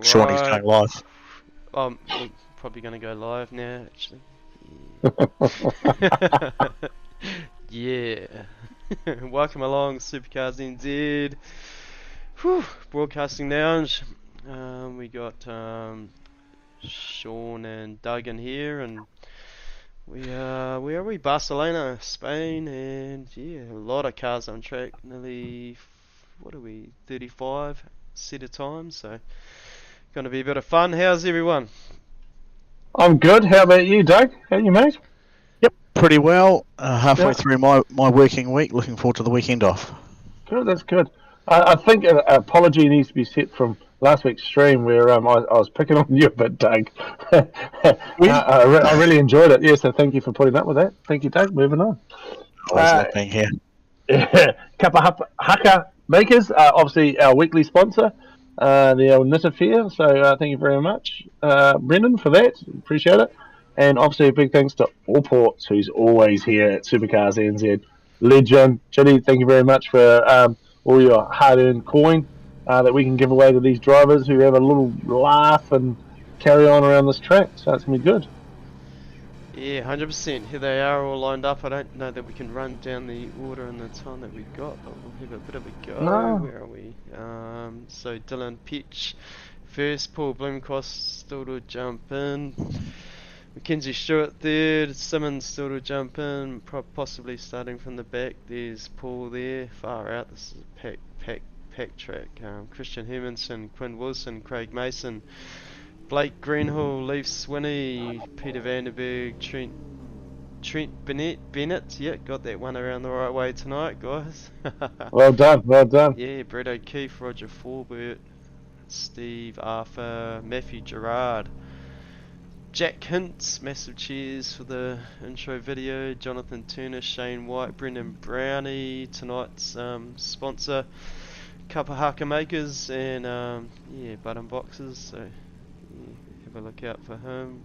Sean, he's Alright. going live. We're probably going to go live now, actually. Yeah. Welcome along, SuperCars NZ. Whew. Broadcasting lounge. We got Sean and Doug in here, and where are we? Barcelona, Spain, and yeah, a lot of cars on track. Nearly, what are we? 35 set of time, so going to be a bit of fun. How's everyone? I'm good. How about you, Doug? How are you, mate? Yep, pretty well. Halfway Yeah. through my working week. Looking forward to the weekend off. Good, that's good. I think an apology needs to be set from last week's stream where I was picking on you a bit, Doug. I really enjoyed it. Yeah, so thank you for putting up with that. Thank you, Doug. Moving on. Always love being here. Kappa Haka Makers, obviously our weekly sponsor, the old Knit Affair. So thank you very much, Brendan, for that. Appreciate it. And obviously a big thanks to Allports, who's always here at Supercars NZ. Legend. Chitty, thank you very much for all your hard-earned coin that we can give away to these drivers who have a little laugh and carry on around this track. So it's going to be good. Yeah, 100%. Here they are all lined up. I don't know that we can run down the order and the time that we got, but we'll have a bit of a go. No. Where are we? So Dylan Pitch first, Paul Bloomcross still to jump in. Mackenzie Stewart third, Simmons still to jump in, possibly starting from the back. There's Paul there, far out. This is a pack track. Christian Hermanson, Quinn Wilson, Craig Mason, Blake Greenhill, Leaf Swinney, Peter Vanderberg, Trent Bennett. Yeah, got that one around the right way tonight, guys. Well done, well done. Yeah, Brett O'Keefe, Roger Forbert, Steve Arthur, Matthew Gerard, Jack Hintz, massive cheers for the intro video, Jonathan Turner, Shane White, Brendan Brownie, tonight's sponsor, Kappa Haka Makers, and yeah, Button Boxes, so yeah, have a look out for him.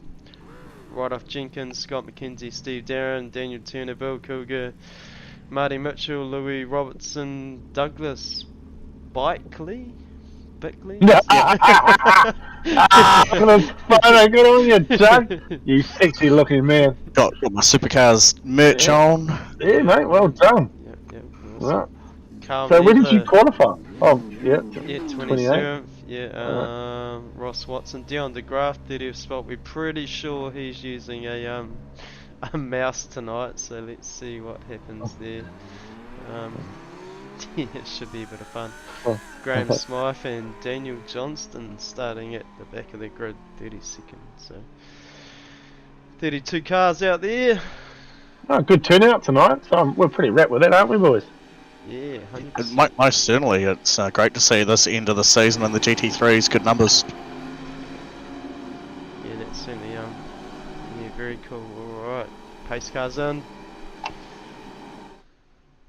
Right off Jenkins, Scott McKenzie, Steve Darren, Daniel Turner, Bill Cougar, Marty Mitchell, Louis Robertson, Douglas Bickley? Good on you, Doug. You sexy looking man. Got my Supercars merch on. Yeah, mate, well done. Yep, Right. Carl So where did you Never, qualify? Oh, yeah. Yeah, 28. 27th. Yeah, Ross Watson, Dion DeGraff, 30th spot. We're pretty sure he's using a mouse tonight, so let's see what happens there. Yeah, it should be a bit of fun. Graham Smythe and Daniel Johnston starting at the back of the grid, 32nd. So 32 cars out there. Oh, good turnout tonight. So we're pretty wrapped with that, aren't we, boys? Yeah, 100%. Most certainly, it's great to see this end of the season and the GT3s. Good numbers. Yeah, that's certainly yeah, very cool. Alright, pace cars in.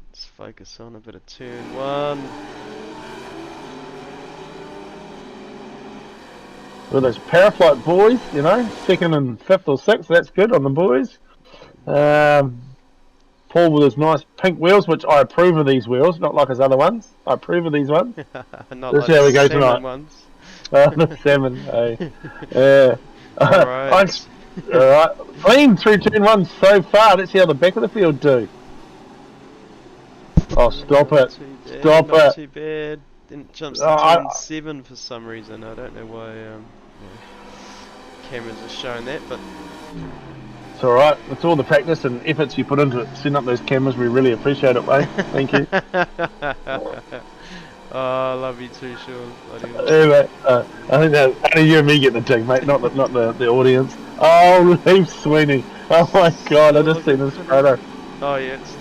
Let's focus on a bit of turn one. With those Paraflight boys, you know, second and fifth or sixth, that's good on the boys. Paul with his nice pink wheels, which I approve of these wheels, not like his other ones. I approve of these ones. Not Let's like see how we go the tonight. ones. The 7, hey. Yeah. Alright. Alright. Clean through turn 1 so far. Let's see how the back of the field do. Oh, stop it. Stop not it. Too bad. Didn't jump to Oh, turn 7 for some reason. I don't know why cameras are showing that, but It's alright. It's all the practice and efforts you put into setting up those cameras. We really appreciate it, mate. Thank you. Oh, I love you too, Sean. Yeah, mate. I think that only you and me get the dig, mate, not the audience. Oh, Leaf Sweeney. Oh my god, I just seen this photo. Oh yeah, it's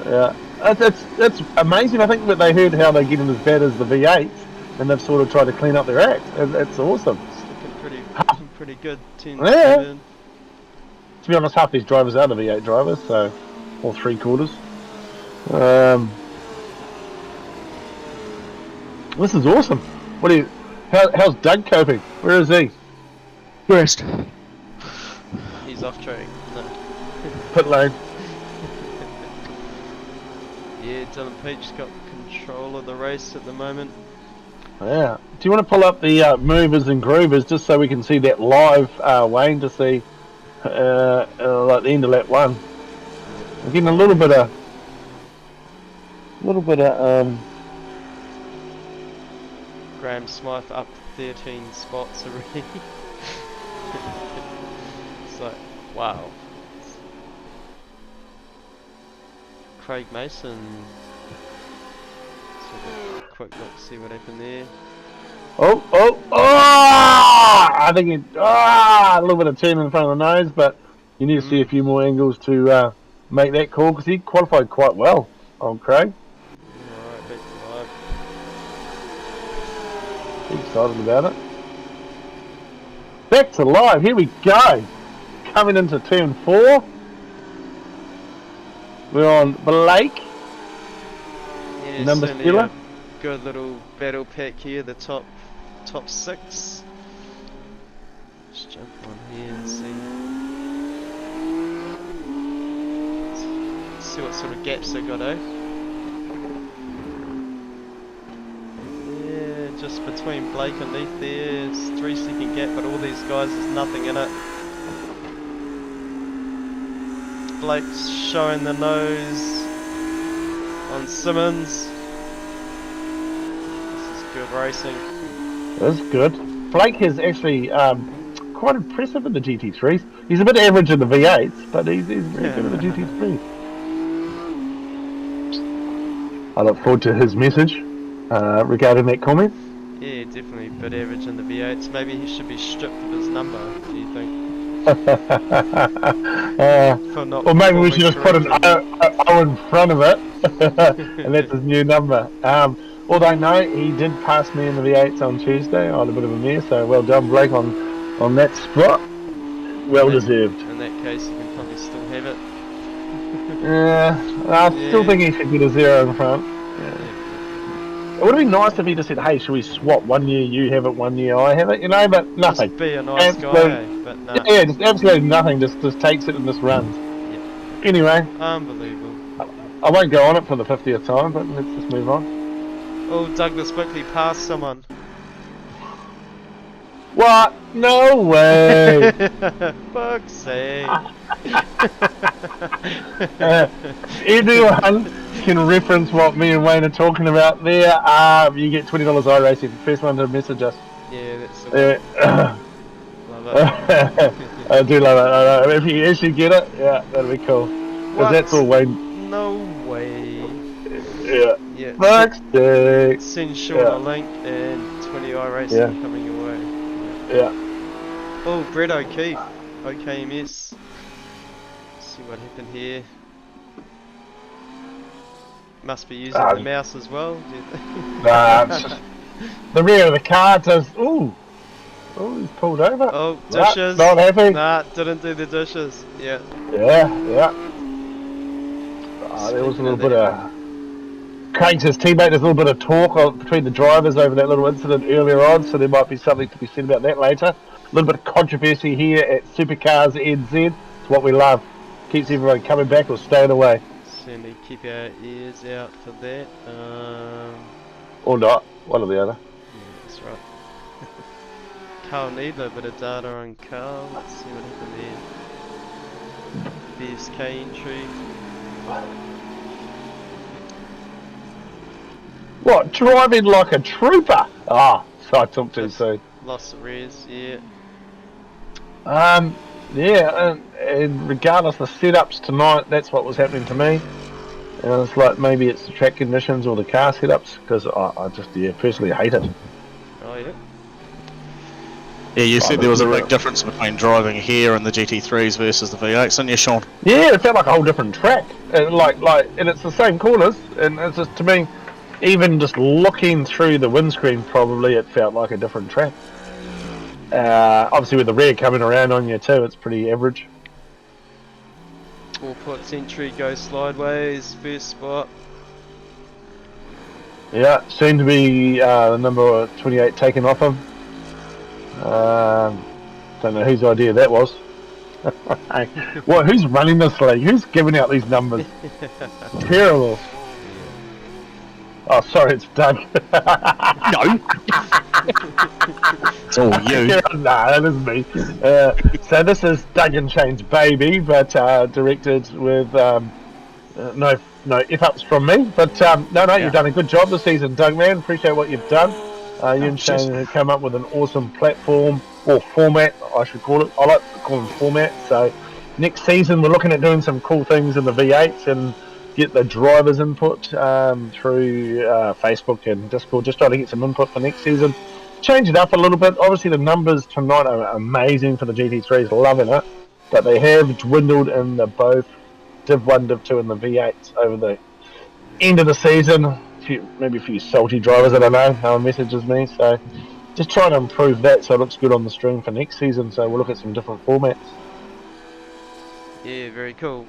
Yeah. It's amazing. I think that they heard how they get in as bad as the V8s, and they've sort of tried to clean up their act. It's awesome. looking pretty good. 10 Yeah. 7. To be honest, half these drivers are the V8 drivers, so or 3/4. This is awesome. What do you? How's Doug coping? Where is he? Rest. He's off track. No. Pit lane. Yeah, Dylan Peach got control of the race at the moment. Yeah. Do you want to pull up the movers and groovers just so we can see that live, Wayne, to see like the end of lap 1? We're getting a little bit of Graham Smythe up 13 spots already. It's like, wow. Craig Mason. Let's have a quick look, see what happened there. oh! I think a little bit of turn in front of the nose, but you need to see a few more angles to make that call because he qualified quite well on Craig. Alright, back to live. Excited about it. Back to live. Here we go. Coming into turn 4. We're on Blake. Yeah, Number certainly Steeler. a good little battle pack here. The top 6. Just jump on here and see what sort of gaps they got, eh? Yeah, just between Blake and Leith there, it's 3-second gap, but all these guys, there's nothing in it. Blake's showing the nose on Simmons. This is good racing. That's good. Blake is actually quite impressive in the GT3s. He's a bit average in the V8s, but he's very good in the GT3s. I look forward to his message regarding that comment. Yeah, definitely a bit average in the V8s. Maybe he should be stripped of his number, do you think? Or maybe we should just put an O in front of it, and that's his new number. Although no, he did pass me in the V8s on Tuesday. I had a bit of a mare, so well done, Blake, on that spot. Well deserved. In that case, you can probably still have it. I still think he should get a 0 in front. It would have been nice if he just said, "Hey, should we swap? 1 year you have it, 1 year I have it," but nothing. Just be a nice guy, but no. Yeah, just absolutely nothing. Just takes it and just runs. Yeah. Anyway, Unbelievable. I won't go on it for the 50th time, but let's just move on. Oh, Douglas Buckley passed someone. What? No way! Fuck's sake. Anyone can reference what me and Wayne are talking about there. You get $20 iRacing. First one to message us. Yeah, that's the one. Love it. I do love it. If you actually get it, yeah, that'll be cool. Because that's all Wayne. No way. Yeah. Yeah. Fuck's sake. Send Sean a link and 20 iRacing coming your way. Yeah. Oh, Brett O'Keefe. OKMS. See what happened here. Must be using the mouse as well, do you think? Nah, it's just the rear of the car does. Ooh, he's pulled over. Oh, dishes. Not happy. Nah, didn't do the dishes. Yeah. Yeah. There was a little bit of Craig's his teammate. There's a little bit of talk between the drivers over that little incident earlier on, so there might be something to be said about that later. A little bit of controversy here at SuperCars NZ. It's what we love. Keeps everyone coming back or staying away. Certainly keep our ears out for that. Or not. One or the other. Yeah, that's right. Carl Needler, a bit of data on Carl. Let's see what happened there. BSK entry. What? Driving like a trooper? So I took too soon. Lost the rears, yeah. And regardless of the setups tonight, that's what was happening to me. And it's like maybe it's the track conditions or the car setups, because I just personally hate it. Oh yeah. Yeah, you said there was a big difference between driving here and the GT3s versus the V8s, didn't you, Sean? Yeah, it felt like a whole different track, and and it's the same corners, and it's just, to me, even just looking through the windscreen, probably it felt like a different track. Obviously, with the rear coming around on you too, it's pretty average. Allports entry goes sideways, first spot. Yeah, seemed to be the number 28 taken off him. Don't know whose idea that was. Who's running this league? Who's giving out these numbers? Terrible. Oh, sorry, it's Doug. No. It's all you. Yeah, nah, that is me. So this is Doug and Shane's baby, but directed with no F-ups from me. But no, Yeah. you've done a good job this season, Doug, man. Appreciate what you've done. You and cheers. Shane have come up with an awesome platform, or format, I should call it. I like to call them format. So next season, we're looking at doing some cool things in the V8s and get the drivers' input through Facebook and Discord. Just trying to get some input for next season. Change it up a little bit. Obviously, the numbers tonight are amazing for the GT3s, loving it. But they have dwindled in the both Div 1, Div 2, and the V8s over the end of the season. Maybe a few salty drivers, I don't know, messages me. So just trying to improve that so it looks good on the stream for next season. So we'll look at some different formats. Yeah, very cool.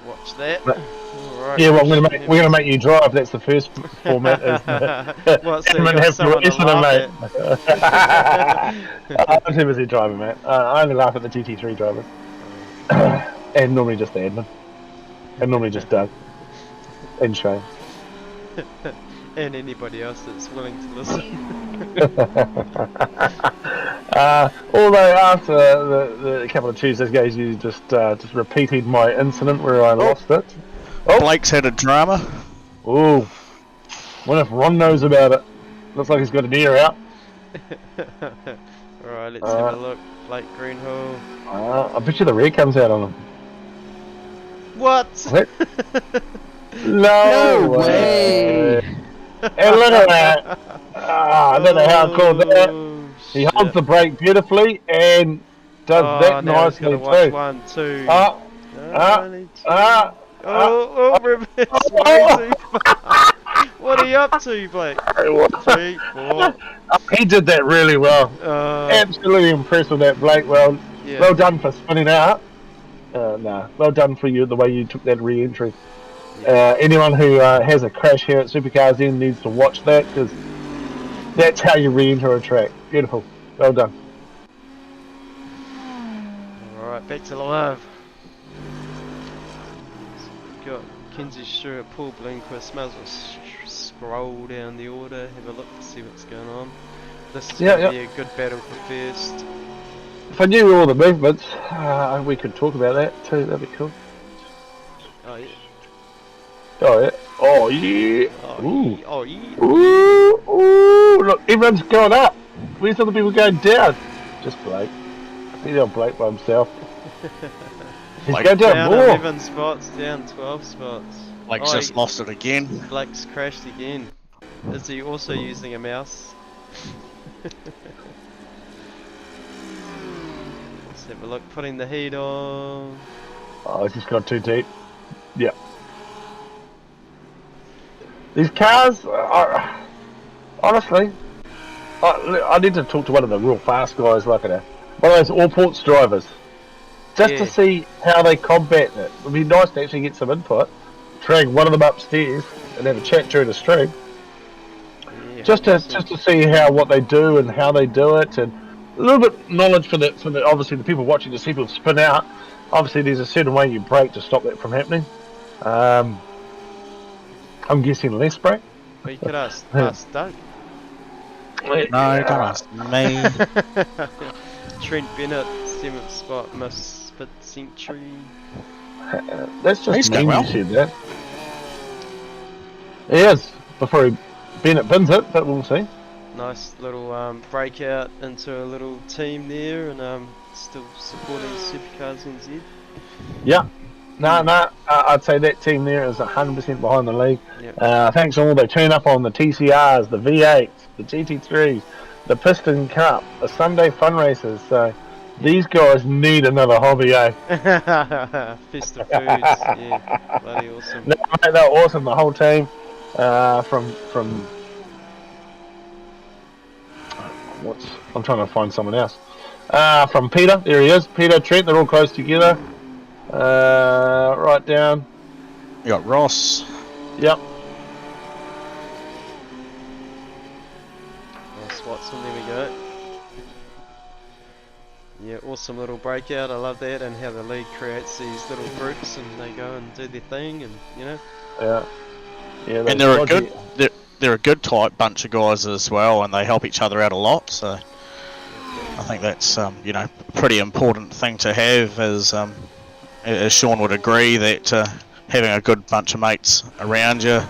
Watch that. But, Alright, yeah, well, we're gonna make you drive. That's the first format. Is the, what, so you got someone to laugh at? I'm too busy driving, mate. I only laugh at the GT3 drivers, and normally just the admin, and normally just Doug and Shane. And anybody else that's willing to listen. Although after the couple of Tuesdays ago, you just repeated my incident where I lost it. Oh, Blake's had a drama. oh! What if Ron knows about it? Looks like he's got an ear out. Alright, let's have a look. Blake Greenhill. I bet you the rear comes out on him. What? What? No way! And look at that! I don't know how cool that. He holds the brake beautifully and does that now nicely he's gotta watch too. 1, 2. Reverse racing. What are you up to, Blake? 3, 4. He did that really well. Absolutely impressed with that, Blake. Well, yeah. Well done for spinning out. Well done for you the way you took that re-entry. Anyone who has a crash here at SuperCars then needs to watch that because that's how you re-enter a track. Beautiful. Well done. Alright, back to live. So we've got Kinsey Stewart, Paul Blinkquist. Might as well scroll down the order, have a look to see what's going on. This is going to be a good battle for first. If I knew all the movements, we could talk about that too. That'd be cool. Oh yeah. Oh yeah. Oh yeah. Oh, oh yeah. Ooh. Ooh. Look, everyone's going up. Where's other people going down? Just Blake. I think they'll Blake by himself. He's going down more. 11 spots, down 12 spots. Blake's just lost it again. Blake's crashed again. Is he also using a mouse? Let's have a look. Putting the heat on. Oh, it's just got too deep. Yeah. These cars are, honestly, I need to talk to one of the real fast guys, like one of those Allports drivers, just to see how they combat it. It'd be nice to actually get some input, drag one of them upstairs and have a chat during the stream, just to see what they do and how they do it, and a little bit knowledge for the obviously the people watching to see people spin out. Obviously, there's a certain way you brake to stop that from happening. I'm guessing less brake. Well, you could ask Doug. No, don't ask me. Trent Bennett, 7th spot, Misfit Century. That's just He's mean going well. you said that. He is, before Bennett bins it, but we'll see. Nice little breakout into a little team there, and still supporting SuperCars NZ. Yeah. No, I'd say that team there is 100% behind the league. Yep. Thanks all. They turn up on the TCRs, the V8s, the GT3s, the Piston Cup, the Sunday fun races. So these guys need another hobby, eh? Festive Foods, yeah, bloody awesome. No, mate, they're awesome, the whole team. From I'm trying to find someone else. From Peter, there he is. Peter, Trent, they're all close together. Right down. You got Ross. Yep. Nice Watson, there we go. Yeah, awesome little breakout. I love that, and how the league creates these little groups and they go and do their thing, and you know. Yeah. Yeah, And they're a good they're a good type bunch of guys as well, and they help each other out a lot. So I think that's you know, a pretty important thing to have. As Sean would agree, that having a good bunch of mates around you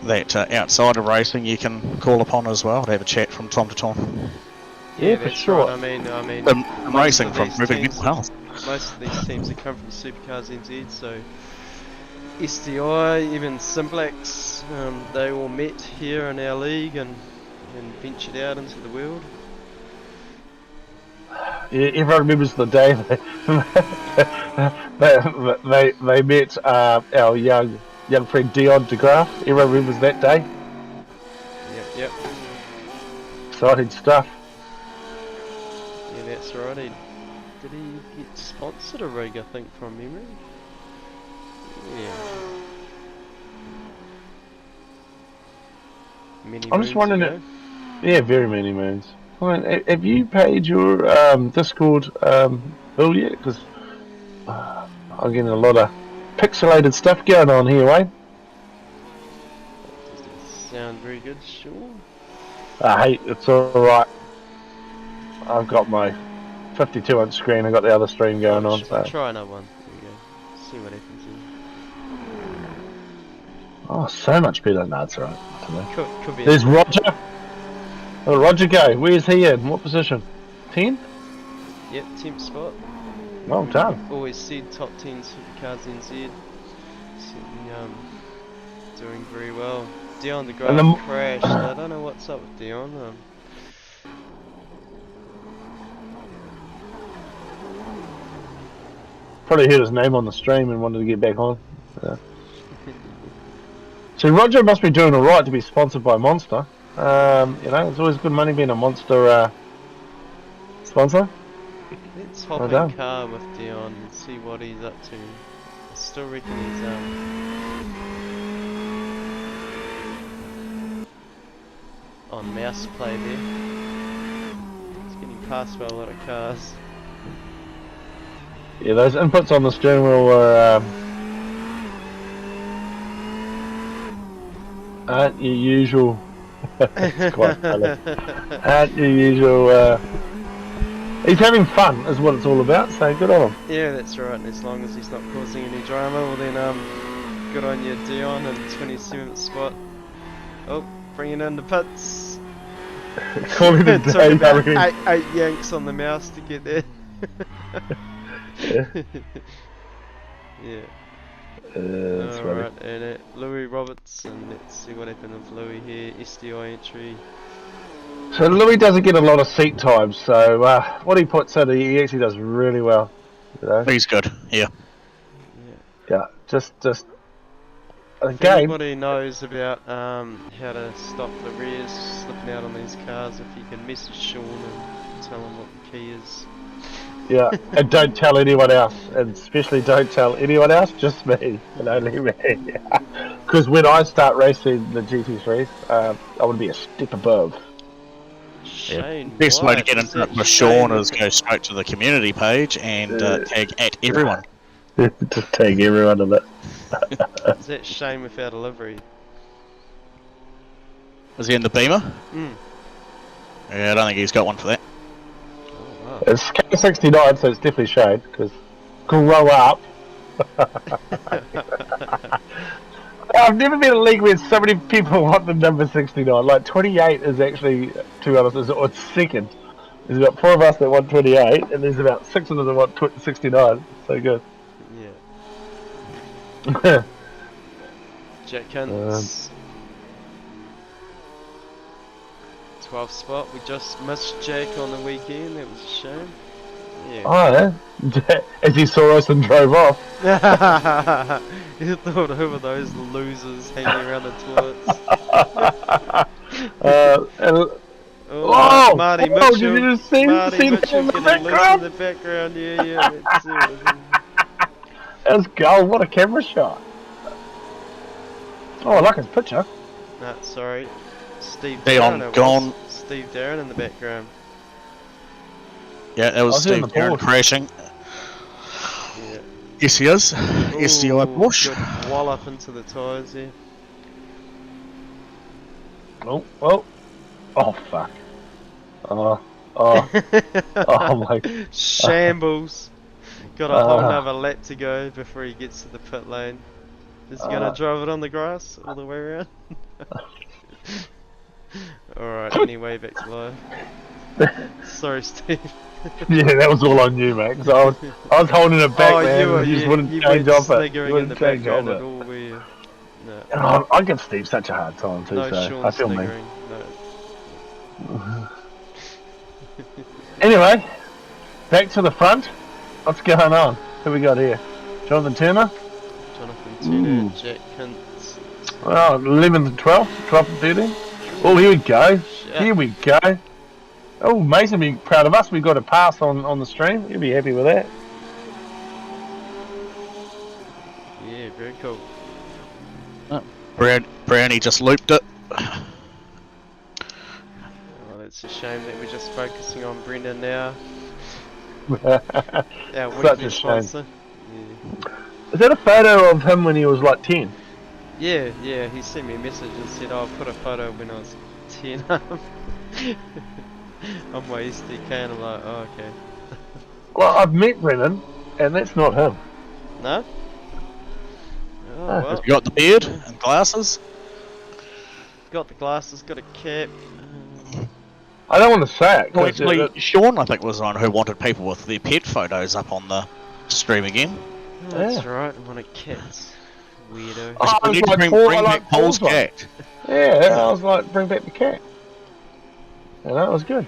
that outside of racing you can call upon as well to have a chat from time to time. Yeah, for that's sure. right. I mean, And racing from improving mental health. most of these teams that come from SuperCars NZ, so SDI, even Simplex, they all met here in our league and ventured out into the world. Yeah, everyone remembers the day they met our young friend Dion DeGraaf. Everyone remembers that day. Yep. Exciting stuff. Yeah, that's right. Did he get sponsored a rig, I think, from memory? Yeah. Many I'm just moons wondering, ago. yeah, very many moons. Have you paid your Discord bill yet? Because I'm getting a lot of pixelated stuff going on here, Wayne. Does that sound very good, Sean? Hey, it's alright. I've got my 52-inch screen. I've got the other stream going on. So. Try another one. There we go. See what happens here. Oh, so much better. No, it's alright. Could be. There's Roger. Oh, Roger go. Where's he in? What position? 10? Yep, 10th spot. Well done. Always said top 10 Supercars NZ. Certainly, doing very well. Dion the Graph crashed. I don't know what's up with Dion. Probably heard his name on the stream and wanted to get back on. So Roger must be doing alright to be sponsored by Monster. You know, it's always good money being a Monster sponsor. Let's hop in car with Dion and see what he's up to. I still reckon he's on mouse play there. He's getting passed by a lot of cars. Yeah, those inputs on the steering wheel aren't your usual. It's quite funny. Aren't your usual. He's having fun, is what it's all about. So good on him. Yeah, that's right. And as long as he's not causing any drama, well then, good on you, Dion, in 27th spot. Oh, bringing in the pits. Calling it Took about eight yanks on the mouse to get there. Yeah. Yeah. That's Alright, and Louis Robertson, let's see what happened with Louis here, SDI entry. So Louis doesn't get a lot of seat time, so what he puts in, he actually does really well. You know? He's good, yeah. Yeah, just if anybody knows about how to stop the rears slipping out on these cars, if you can message Sean and tell him what the key is. Yeah, and don't tell anyone else, and especially don't tell anyone else, just me, and only me. Because when I start racing the GT3s, I want to be a step above. Shane, Best way to get in touch with Sean is go straight to the community page and tag at everyone. Just tag everyone in it. Is that Shane without a livery? Is he in the Beamer? Mm. Yeah, I don't think he's got one for that. Oh, wow. It's K69, so it's definitely Shane, because grow up. I've never been in a league where so many people want the number 69. Like 28 is actually, to be honest, it's second. There's about 4 of us that want 28, and there's about 6 of them that want 69. So good. Yeah. Jack Hunt's 12th spot. We just missed Jack on the weekend. That was a shame. Yeah. Oh, yeah. As he saw us and drove off. He thought, who are those losers hanging around the toilets? Marty Mitchell. Did you just see Marty Mitchell in the getting loose background? in the background. Yeah. Let's see what That was gold. What a camera shot. Oh, I like his picture. Nah, sorry. Steve Dion Darren. gone. Steve Darren in the background. Yeah, that was Steve Darren crashing. Yeah. Yes, he is. SDI Porsche. Good wallop into the tyres there. Oh fuck. Oh my. Shambles. Got a whole Ah. nother lap to go before he gets to the pit lane. Is he gonna drive it on the grass all the way around? Alright, anyway, back to live. Sorry, Steve. Yeah, that was all on you, mate. Because I was holding it back, man. you were, And you just yeah, wouldn't you change weren't off it. You sniggering in wouldn't the change background off at it. all, were you? No. And I give Steve such a hard time too, No so Sean I feel me. sniggering. No. Anyway, back to the front. What's going on? Who we got here? Jonathan Turner. Jonathan Turner, Jack Hunt. Well, 11th and 12th, 12th and 13th. Oh, here we go. Here we go. Oh, Mason be proud of us. We got a pass on the stream. He'll be happy with that. Yeah, very cool. Brownie just looped it. Well, it's a shame that we're just focusing on Brendan now. Our Such weekly a shame. sponsor. Yeah. Is that a photo of him when he was like 10? Yeah, he sent me a message and said, "Oh, I'll put a photo when I was 10 on my SDK," and I'm like, "Oh, okay." Well, I've met Brennan, and that's not him. No? Oh, well. You got the beard and glasses. Got the glasses, got a cap. I don't want to say it. Well, 'cause actually, Sean, I think, was the one who wanted people with their pet photos up on the stream again. Oh, that's Yeah. right, I want a cat. Weirdo. Oh, We I need was to bring I back Paul's one. cat. Yeah, I was like, bring back the cat. You know, it was good.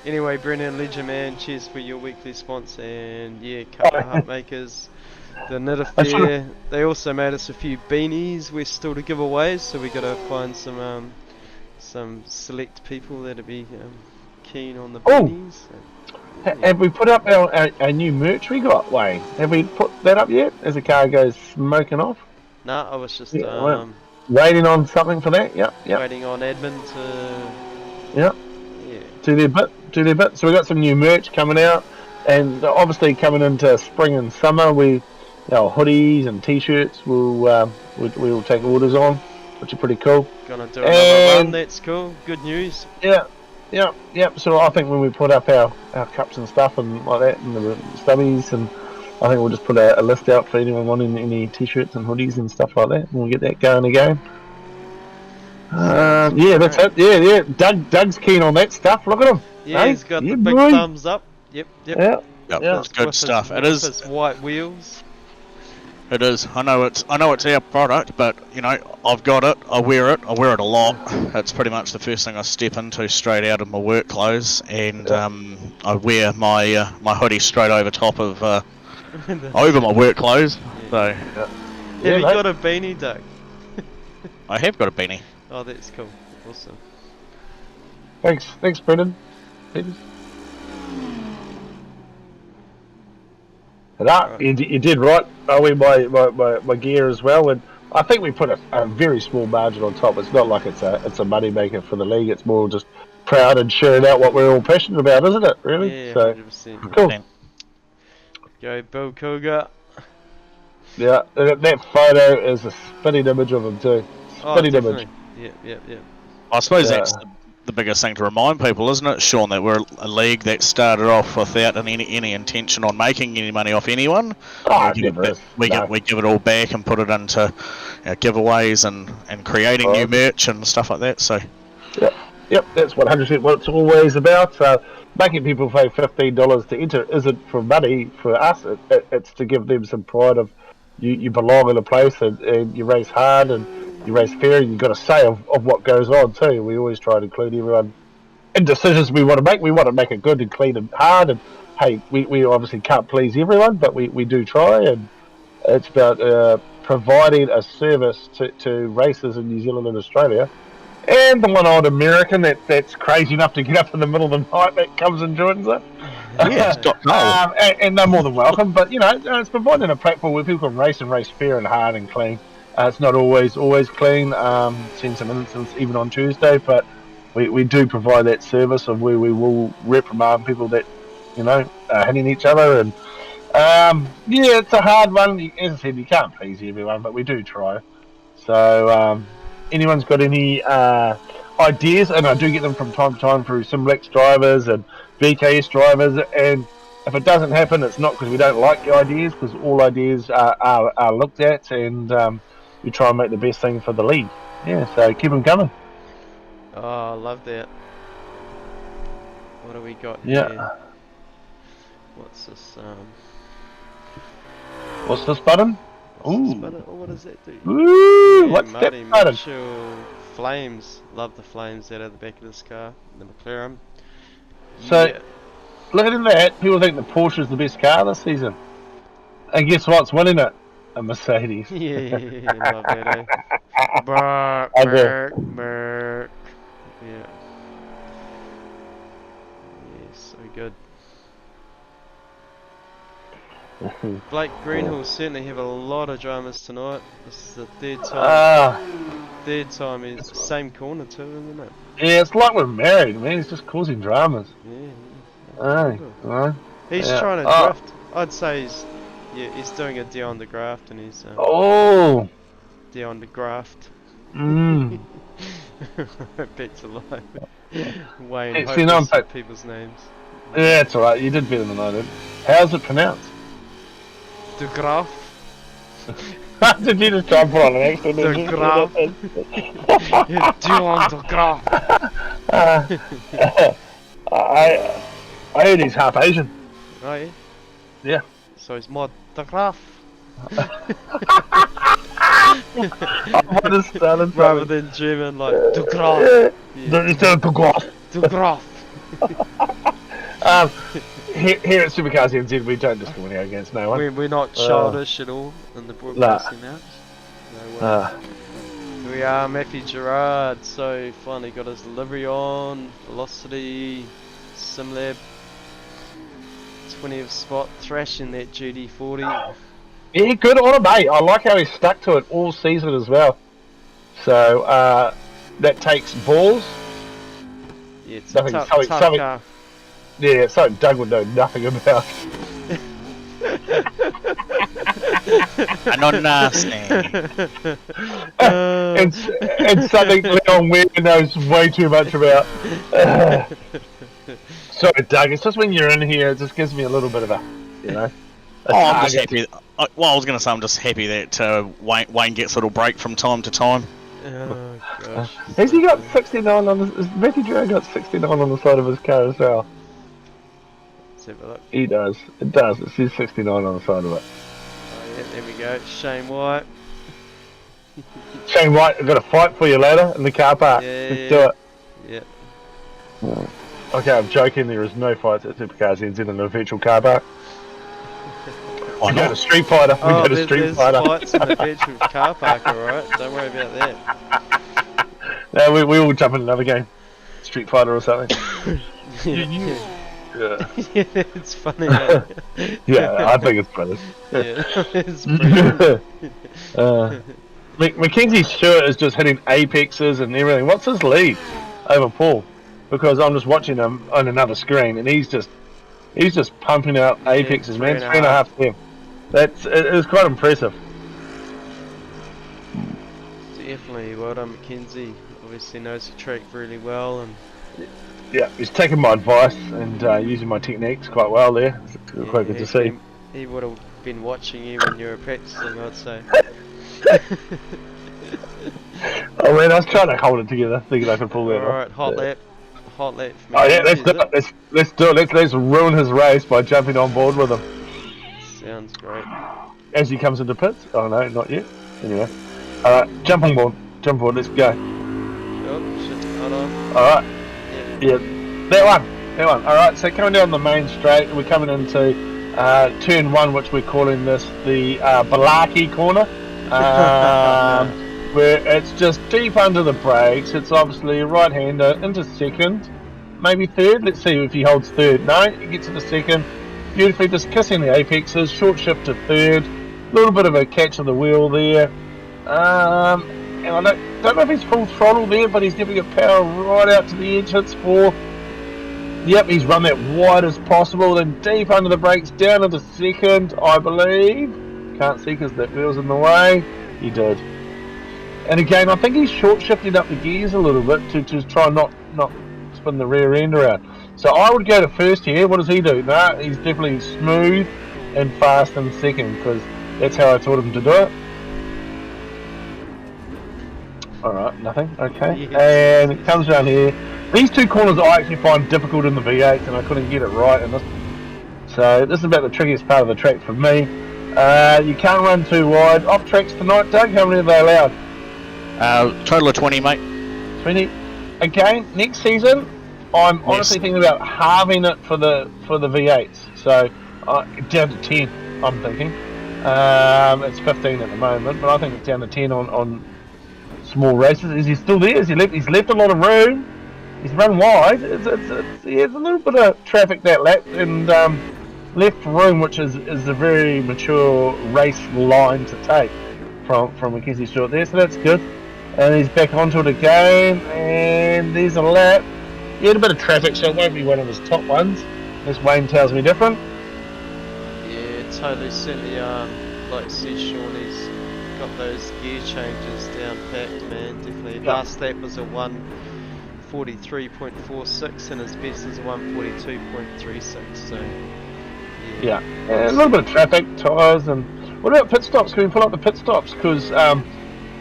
Anyway, Brennan, Ledger Man, cheers for your weekly sponsor, and yeah, Couple of Heart Makers, the Knit Affair. They also made us a few beanies. We're still to give away, so we got to find some select people that'll be keen on the beanies. Have we put up our new merch we got, Wayne? Have we put that up yet as the car goes smoking off? No, I was just waiting on something for that? Yep. waiting on admin to... Yep. Yeah. Do their bit. So we got some new merch coming out, and obviously coming into spring and summer, our hoodies and t-shirts we'll take orders on, which are pretty cool. Gonna do another run, that's cool. Good news. Yep. So I think when we put up our cups and stuff and like that, and the stubbies, and I think we'll just put a list out for anyone wanting any t-shirts and hoodies and stuff like that, and we'll get that going again. That's it. Yeah. Doug's keen on that stuff. Look at him. Yeah, hey? He's got the big boy. thumbs up. Yep. Yep, it's good stuff. It is. His white wheels. It is. I know it's our product, but you know, I've got it. I wear it a lot. It's pretty much the first thing I step into straight out of my work clothes, and I wear my my hoodie straight over top of over my work clothes. Yeah. So Have you got a beanie, Doug? I have got a beanie. Oh, that's cool. Awesome. Thanks, Brendan. Right. You did right. I wear my gear as well, and I think we put a very small margin on top. It's not like it's a money maker for the league. It's more just proud and sharing out what we're all passionate about, isn't it? Really? Yeah, so 100%. cool. Go Bill Cougar. Yeah, that photo is a spitting image of him too. Spitting image. Yep. I suppose that's the biggest thing to remind people, isn't it, Sean, that we're a league that started off without any intention on making any money off anyone. We give it all back and put it into giveaways and creating new merch and stuff like that. So. Yep, that's 100% what it's always about. Making people pay $15 to enter isn't for money for us. It's to give them some pride of you belong in a place and you race hard and you race fair, and you've got a say of what goes on too. We always try to include everyone in decisions we want to make. We want to make it good and clean and hard, and hey, we obviously can't please everyone, but we do try, and it's about providing a service to racers in New Zealand and Australia, and the one old American that's crazy enough to get up in the middle of the night that comes and joins us. And they're more than welcome, but it's providing a platform where people can race fair and hard and clean. It's not always clean. Seen some instances even on Tuesday, but we do provide that service of where we will reprimand people that are hitting each other, and it's a hard one. As I said, you can't please everyone, but we do try. So anyone's got any ideas, and I do get them from time to time through Simplex drivers and VKS drivers, and if it doesn't happen, it's not because we don't like the ideas, because all ideas are looked at, and we try and make the best thing for the league. Yeah, so keep them coming. Oh, I love that. What do we got Yeah. here? What's this? What's this button? What's this Ooh. button? Oh, what does that do? Ooh, Yeah, what's Marty that button? Mitchell. Flames. Love the flames out of the back of this car. The McLaren. So, Yeah. looking at that, people think the Porsche is the best car this season. And guess what's winning it? A Mercedes. Yeah, love that, eh? Bark, I do. bark, bark. Yeah. Yeah, so good. Blake Greenhill certainly have a lot of dramas tonight. This is the third time he's same corner too, isn't it? Yeah, it's like we're married, man. He's just causing dramas. Yeah. He's trying to drift. I'd say he's doing a down the graft, and he's down the graft. Back to life. Wayne, hope people's names. Yeah, that's alright. You did better than I did. How's it pronounced? De Graaf. Did you just try and put on an accent? De Graaf. Down de Graaf. I heard he's half Asian. Oh yeah? Yeah. So he's more De Graaf. Rather than German, like De Graaf. De Graaf. Here at SuperCars NZ, we don't discriminate against no one. We're not childish at all in the broadcasting out. No way. Here we are, Matthew Gerard. So finally got his livery on. Velocity, SimLab, 20th spot, thrashing that GT40. Yeah, good on him, mate. I like how he stuck to it all season as well. So that takes balls. Yeah, it's a tough car. Yeah, something Doug would know nothing about. And not nasty. And something Leon Weir knows way too much about. Sorry, Doug. It's just when you're in here, it just gives me a little bit of a, you know. I'm just happy. I was going to say I'm just happy that Wayne gets a little break from time to time. Oh gosh. Has he got 69 on his? Has Matthew Gerard got 69 on the side of his car as well? Let's have a look. He does. It does. It says 69 on the side of it. Oh yeah, there we go. Shane White. Shane White, I've got a fight for you later in the car park. Yeah, Let's do it. Yeah. Okay, I'm joking. There is no fights at SuperCars NZ in the virtual car park. We go to Street Fighter. We go to Street Fighter. There's fights in the virtual car park, alright? Don't worry about that. No, we will jump in another game. Street Fighter or something. Yeah. Yeah. It's funny, eh? Yeah, I think it's brilliant. Yeah, it's brilliant. Mackenzie Stewart is just hitting apexes and everything. What's his lead over Paul? Because I'm just watching him on another screen, and he's just pumping out apexes, man. 3.5 to him. It was quite impressive. Definitely, well done, Mackenzie. Obviously knows the track really well, and yeah, he's taking my advice and using my techniques quite well there. It's quite good to see. He would have been watching you when you were practicing, I'd say. Oh man, I was trying to hold it together, thinking I could pull that off. Alright, hot lap for me. Oh yeah, let's do it. Let's do it. Let's ruin his race by jumping on board with him. Sounds great. As he comes into pits. Oh no, not yet. Anyway. Alright, jump on board. Jump on board, let's go. Oh shit, hold on. Alright. Yeah. That one. Alright, so coming down the main straight, we're coming into turn 1, which we're calling this the Balaki corner. Where it's just deep under the brakes. It's obviously a right-hander into second, maybe third. Let's see if he holds third. No, he gets into second. Beautifully just kissing the apexes. Short shift to third. A little bit of a catch of the wheel there. And I don't know if he's full throttle there, but he's giving it power right out to the edge. Hits 4. Yep, he's run that wide as possible. Then deep under the brakes, down into second, I believe. Can't see because that wheel's in the way. He did. And again, I think he's short shifting up the gears a little bit to try not spin the rear end around. So I would go to first here. What does he do? Nah, he's definitely smooth and fast in second because that's how I taught him to do it. Alright, nothing. Okay. And it comes around here. These two corners I actually find difficult in the V8 and I couldn't get it right in this. So this is about the trickiest part of the track for me. You can't run too wide. Off tracks tonight, Doug, how many are they allowed? Total of 20, mate. 20. Again, next season, I'm honestly thinking about halving it for the V8s. So down to 10, I'm thinking. It's 15 at the moment, but I think it's down to 10 on small races. Is he still there? He's left a lot of room. He's run wide. He has a little bit of traffic that lap and left room, which is a very mature race line to take from Mackenzie Stewart there. So that's good. And he's back onto it again, and there's a lap. He had a bit of traffic, so it won't be one of his top ones, as Wayne tells me different. Yeah, totally. Certainly, like you said, Sean, he's got those gear changes down packed, man. Definitely. Yep. Last lap was a 1:43.46, and his best is a 1:42.36. So, yeah. And a little bit of traffic, tyres, and what about pit stops? Can we pull up the pit stops? Because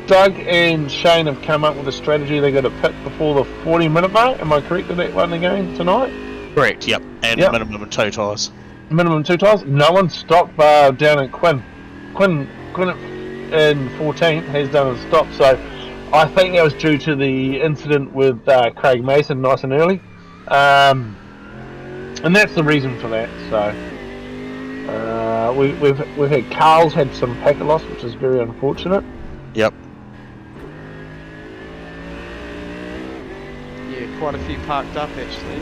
Doug and Shane have come up with a strategy. They're going to pit before the 40-minute mark. Am I correct in that one again tonight? Correct, yep. And minimum of 2 tyres. Minimum 2 tyres. No one stopped down at Quinn. Quinn in 14th has done a stop. So I think that was due to the incident with Craig Mason nice and early. And that's the reason for that. So we've had Carl's had some packet loss, which is very unfortunate. Yep. Quite a few parked up actually.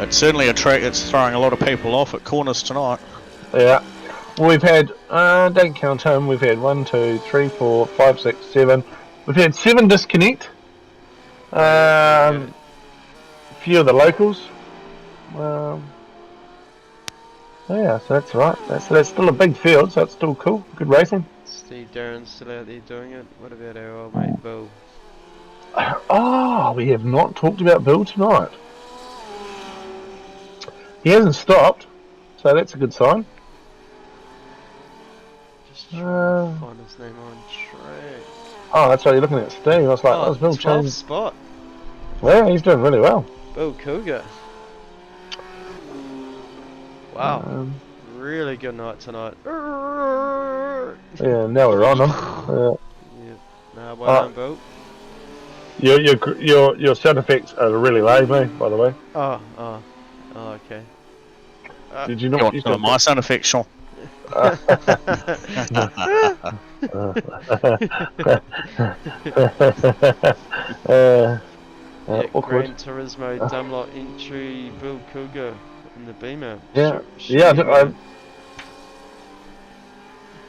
It's certainly a track that's throwing a lot of people off at corners tonight. Yeah. We've had, don't count him, we've had 1, 2, 3, 4, 5, 6, 7. We've had 7 disconnect. A few of the locals. Yeah, so that's right. That's still a big field, so it's still cool. Good racing. Steve Darren's still out there doing it. What about our old mate Bill? Oh, we have not talked about Bill tonight. He hasn't stopped, so that's a good sign. Just trying to find his name on track. Oh, that's why you're looking at Steve. I was like, oh, Bill 12th changed spot. Yeah, he's doing really well. Bill Cougar. Wow. Really good night tonight. Yeah, now we're on him. Yeah. Nah, well done, Bill. Your sound effects are really lame, eh, by the way. Oh, okay. Did you not use my sound effects, Sean? Gran Turismo Dunlop entry, Bill Cougar in the Beamer. Yeah,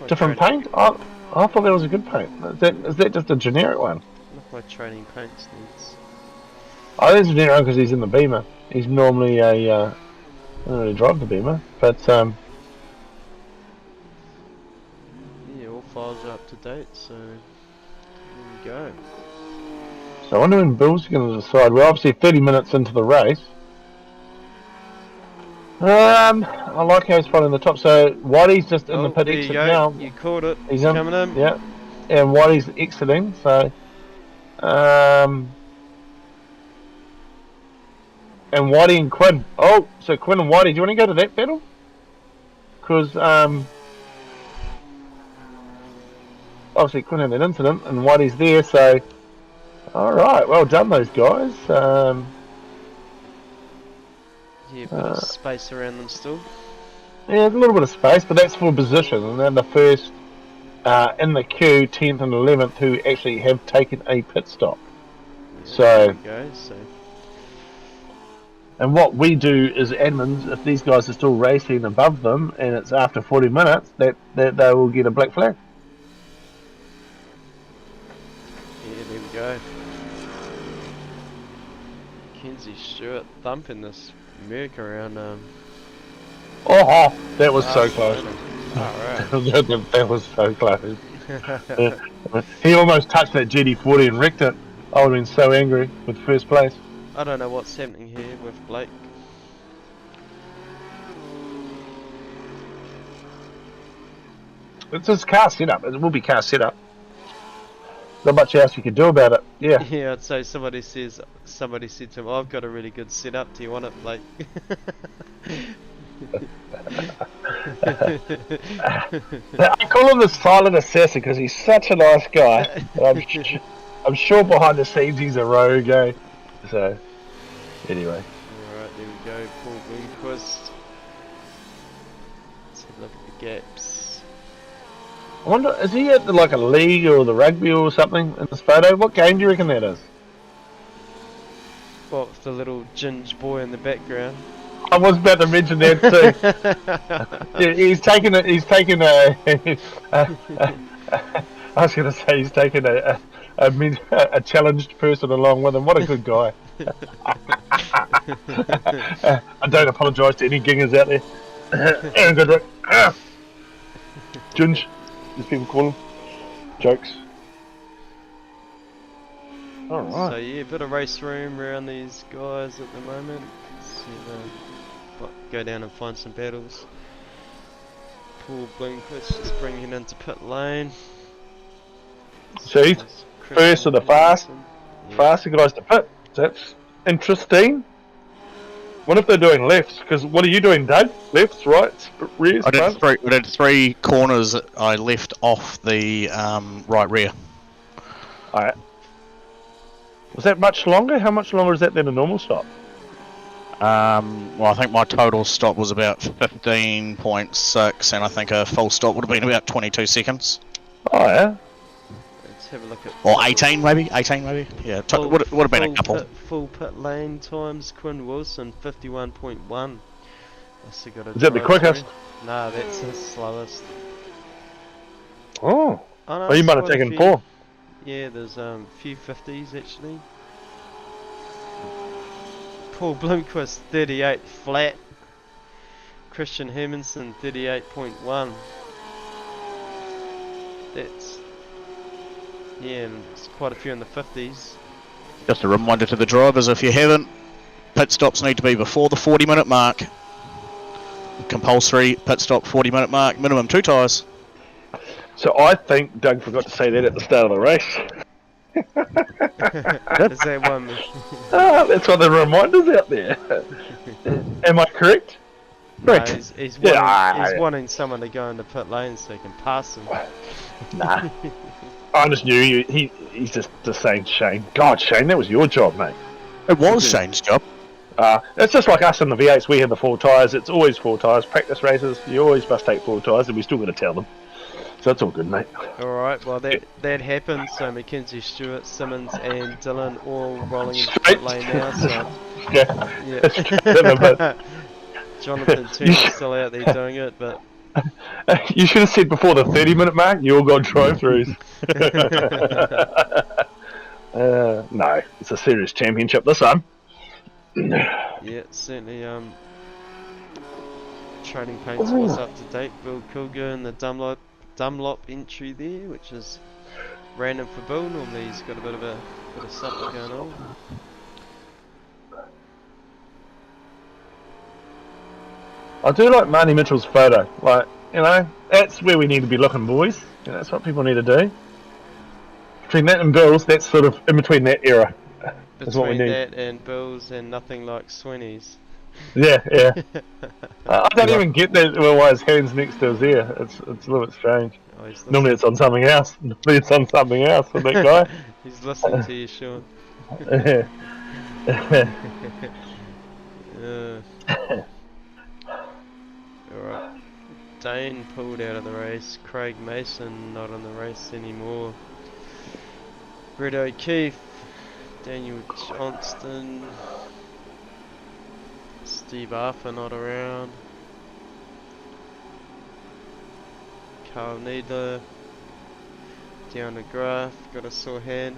different paint? I thought that was a good paint. Is that just a generic one? Look, my training paints needs. Oh, that's a generic one because he's in the Beamer. He's normally I don't really drive the Beamer, but yeah, all files are up to date, so there we go. So I wonder when Bill's going to decide. We're obviously 30 minutes into the race. I like how he's following the top. So Whitey's just in the pit exit now. You caught it. He's coming in. Yeah, and Whitey's exiting. So, and Whitey and Quinn. Oh, so Quinn and Whitey. Do you want to go to that battle? Because obviously Quinn had an incident, and Whitey's there. So, all right, well done, those guys. Yeah, a bit of space around them still. Yeah, a little bit of space, but that's for position. And then the first in the queue, 10th and 11th, who actually have taken a pit stop. Yeah, so, there we go, and what we do as admins, if these guys are still racing above them, and it's after 40 minutes, that they will get a black flag. Yeah, there we go. Mackenzie Stewart thumping this Merc around. Oh, that was so close. Alright. That was so close. He almost touched that GT40 and wrecked it. I would have been so angry with first place. I don't know what's happening here with Blake. It's his car setup. It will be car setup. Not much else you can do about it. Yeah. Yeah, I'd say somebody said to him, I've got a really good setup, do you want it, Blake? I call him the silent assassin because he's such a nice guy. I'm sure behind the scenes he's a rogue, eh? So, anyway. Alright, there we go, Paul Bloomquist. Let's have a look at the gaps. I wonder, is he at like a league or the rugby or something in this photo? What game do you reckon that is? What, with the little ginge boy in the background? I was about to mention that too. Yeah, he's taken a. I was going to say he's taken a challenged person along with him. What a good guy. I don't apologise to any gingers out there. Aaron Goodrick. Ginge, as people call him. Jokes. Alright. So yeah, a bit of race room around these guys at the moment. See them go down and find some battles. Paul Bloomquist just bringing into pit lane. So he's first of the faster guys to pit. That's interesting. What if they're doing lefts? Because what are you doing, Doug? Lefts, rights, rears, I front? did three corners that I left off the right rear. Alright. Was that much longer? How much longer is that than a normal stop? Well, I think my total stop was about 15.6, and I think a full stop would have been about 22 seconds. Oh, yeah. Let's have a look at... Or 18 maybe? 18 maybe? Yeah, would have been a couple. Full pit lane times, Quinn Wilson, 51.1. Is that the quickest? Nah, that's the slowest. Oh. Oh, no, Oh, you might have quite a taken few. 4. Yeah, there's a few 50s actually. Paul Bloomquist 38 flat. Christian Hermanson 38.1. That's, yeah, and it's quite a few in the 50s. Just a reminder to the drivers, if you haven't, pit stops need to be before the 40-minute mark. Compulsory pit stop 40-minute mark, minimum 2 tyres. So I think Doug forgot to say that at the start of the race. Is that one? That's why the reminder's out there. Am I correct? No, Correct. he's Yeah. wanting someone to go into pit lane so he can pass him. Nah. I just knew he's just saying Shane. God, Shane, that was your job, mate. It was Shane's job. It's just like us in the V8s. We have the 4 tyres. It's always 4 tyres. Practice races, you always must take 4 tyres, and we still got to tell them. So that's all good, mate. Alright, well that happened, so Mackenzie Stewart, Simmons and Dylan all rolling into pit lane now, so... Yeah. Jonathan Turner's still out there doing it, but... You should have said before the 30-minute mark, you all got drive-throughs. No, it's a serious championship this one. Yeah, certainly training paints was up to date. Bill Kilger in the Dunlop entry there, which is random for Bill. Normally he's got a bit of something going on. I do like Marnie Mitchell's photo. Like, you know, that's where we need to be looking, boys. You know, that's what people need to do. Between that and Bill's, that's sort of in between that era. That's what we Between need. that and Bill's and nothing like Sweeney's. Yeah, yeah. I don't even get that why his hand's next to his ear. It's a little bit strange. Oh, Normally it's on something else. Normally it's on something else with that guy. He's listening to you, Sean. Alright. Dane pulled out of the race. Craig Mason not on the race anymore. Brett O'Keefe. Daniel Johnston. Steve Arthur not around. Carl Needler. Down Graf, got a sore hand.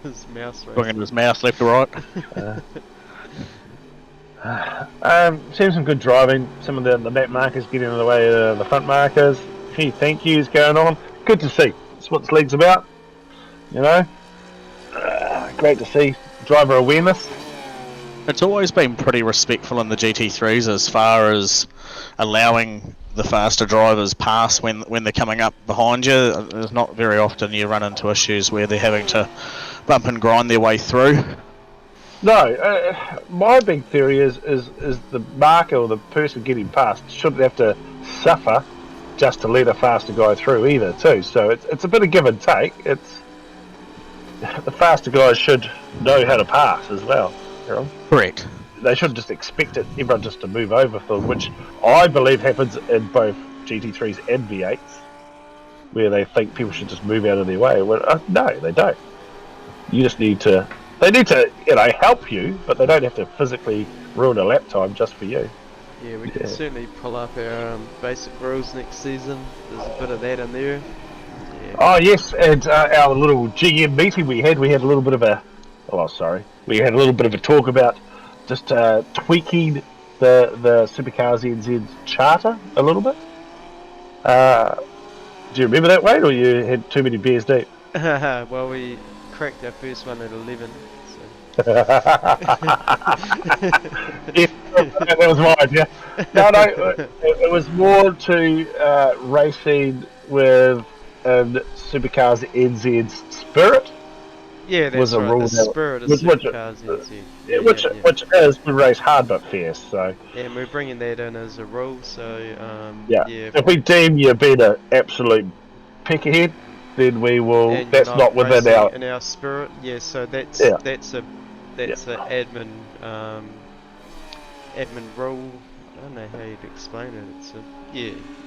His mouse race. Bringing his mouse left to right. Seems some good driving. Some of the back markers getting in the way of the front markers. A few thank yous going on. Good to see. That's what this league's about. You know, great to see driver awareness. It's always been pretty respectful in the GT3s as far as allowing the faster drivers pass when they're coming up behind you. There's not very often you run into issues where they're having to bump and grind their way through. No, my big theory is the marker or the person getting past shouldn't have to suffer just to let a faster guy through either too. So it's a bit of give and take. It's the faster guys should know how to pass as well. You know? Correct. They shouldn't just expect it, everyone just to move over for them, which I believe happens in both GT3s and V8s, where they think people should just move out of their way. Well, no, they don't. You just need to. They need to, help you, but they don't have to physically ruin a lap time just for you. Yeah, we can certainly pull up our basic rules next season. There's a bit of that in there. Yeah. Oh yes, and our little GM meeting we had a little bit of a. We had a little bit of a talk about just tweaking the SuperCars NZ's charter a little bit. Do you remember that, Wade, or you had too many beers deep? Well, we cracked our first one at 11. So. Yeah, that was mine. Yeah. No, it was more to racing with SuperCars NZ's spirit. Yeah, that's was a right. rule The spirit of SuperCars NZ. Which is we race hard but fierce. So. Yeah, and we're bringing that in as a rule. So yeah. If we deem you being an absolute peckerhead, then we will. And that's not within our. In our spirit, yeah. So that's a admin rule. I don't know how you'd explain it. It's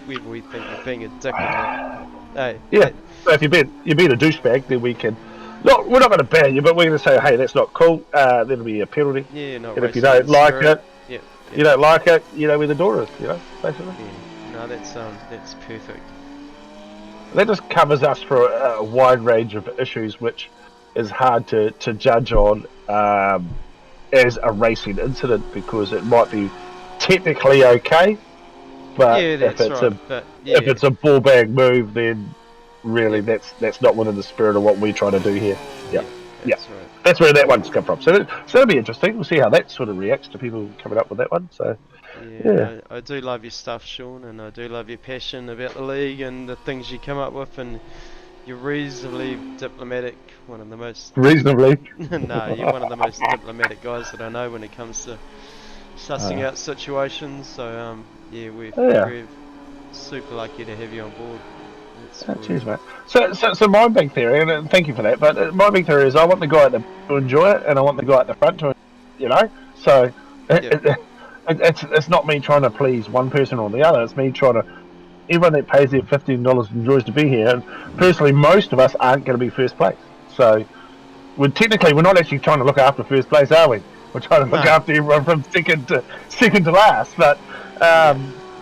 whether we think you're being a dick or not. Hey. Yeah. So if you're being a douchebag, then we can. No, we're not going to ban you, but we're going to say, hey, that's not cool. That'll be a penalty. Yeah, not. And if you don't like it, you don't like it. You know where the door is. Basically. Yeah. No, that's perfect. That just covers us for a wide range of issues, which is hard to judge on as a racing incident because it might be technically okay, but if it's a ball bag move, then really that's not within the spirit of what we're trying to do here. Yeah. Right. That's where that one's come from. So it'll be interesting. We'll see how that sort of reacts to people coming up with that one. So yeah. I do love your stuff, Sean, and I do love your passion about the league and the things you come up with, and you're reasonably diplomatic. One of the most reasonably. No, you're one of the most diplomatic guys that I know when it comes to sussing out situations. So we're super lucky to have you on board. Cheers, mate. So my big theory, and thank you for that, but my big theory is I want the guy to enjoy it, and I want the guy at the front to, So it's not me trying to please one person or the other. It's me trying to. Everyone that pays their $15 enjoys to be here, and personally, most of us aren't going to be first place. So we're not actually trying to look after first place, are we? We're trying to look after everyone from second to last, but.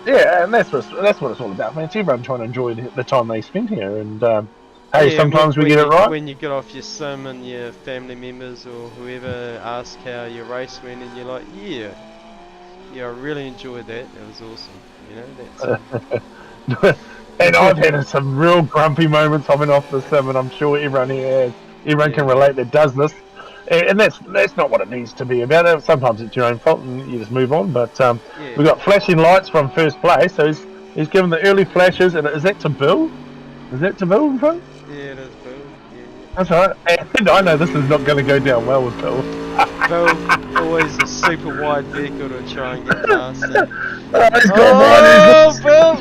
Yeah, and that's what it's all about, man. It's everyone trying to enjoy the time they spend here, and sometimes we get it right. When you get off your sim and your family members or whoever ask how your race went, and you're like, yeah, I really enjoyed that. It was awesome. That's. And I've had some real grumpy moments hopping off the sim, and I'm sure everyone here has. Everyone can relate that does this. And that's not what it needs to be about. Sometimes it's your own fault and you just move on. But we've got flashing lights from first place. So he's given the early flashes. And is that to Bill? Is that to Bill in front? Yeah, it is Bill. Yeah. That's right. And I know this is not going to go down well with Bill. Bill, always a super wide vehicle to try and get past. He's got Bill!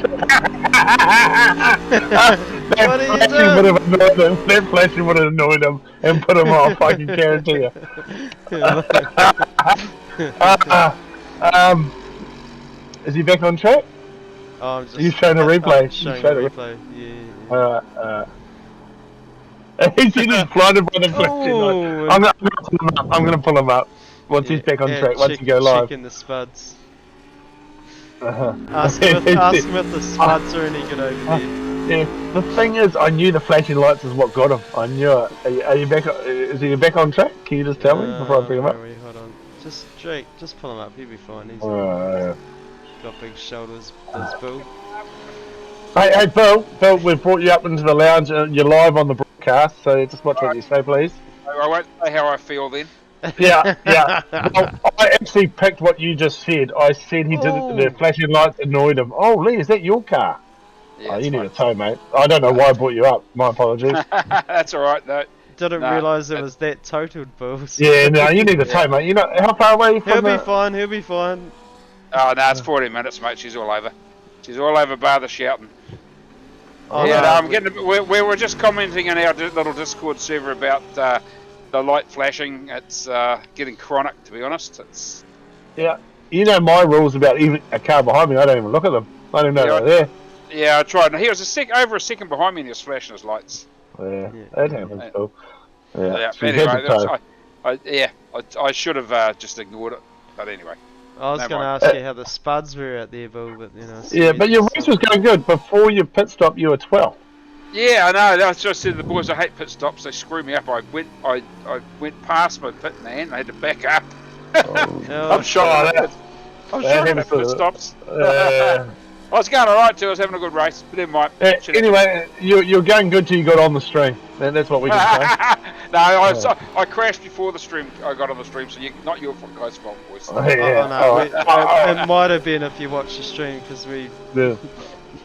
What are you doing? That flashing would have annoyed him and put him off, I can guarantee you. Is he back on track? Oh, I'm just, He's showing a replay. I'm showing a replay. Yeah. He's blinded by the flashing light. I'm going to pull him up once he's back on track, once you go live. Checking the spuds. Ask him if the spuds are any good over there. Yeah, the thing is, I knew the flashing lights is what got him. I knew it. Are you back? Is he back on track? Can you just tell me before I bring him up? Hold on. Just Drake, just pull him up. He'll be fine. He's Uh, got big shoulders. Does Bill? hey, Bill, we've brought you up into the lounge. You're live on the broadcast, so just watch what you say, please. I won't say how I feel then. Yeah. Well, I actually picked what you just said. I said he didn't. The flashing lights annoyed him. Oh, Lee, is that your car? Yeah, You need a tow, mate. I don't know why I brought you up. My apologies. That's all right, though. Didn't realise it was that totaled, Bill. Yeah, no, you need a tow, mate. You know how far away are you from He'll be fine. He'll be fine. Oh, no, it's 40 minutes, mate. She's all over. She's all over bar the shouting. Oh, yeah, no, no, I'm getting. We were just commenting in our little Discord server about the light flashing. It's getting chronic, to be honest. It's. Yeah, you know my rules about even a car behind me. I don't even look at them. I don't even know they're there. Yeah, I tried. He was over a second behind me and he was flashing his lights. Yeah, that happens, Phil. Yeah. So you had to tow. I should have just ignored it. But anyway. I was going to ask you how the spuds were out there, Bill, but you know. Yeah, but your race was going good. Before your pit stop, you were 12th. Yeah, I know. That's what I said to the boys. I hate pit stops. They screw me up. I went past my pit man. I had to back up. I'm shocked. I'm shocked at pit stops. I was going alright too. I was having a good race, but then anyway, you're going good till you got on the stream. That's what we can say. No, I crashed before the stream. I got on the stream, so not your guys' fault, boys. It might have been if you watched the stream because we. Yeah.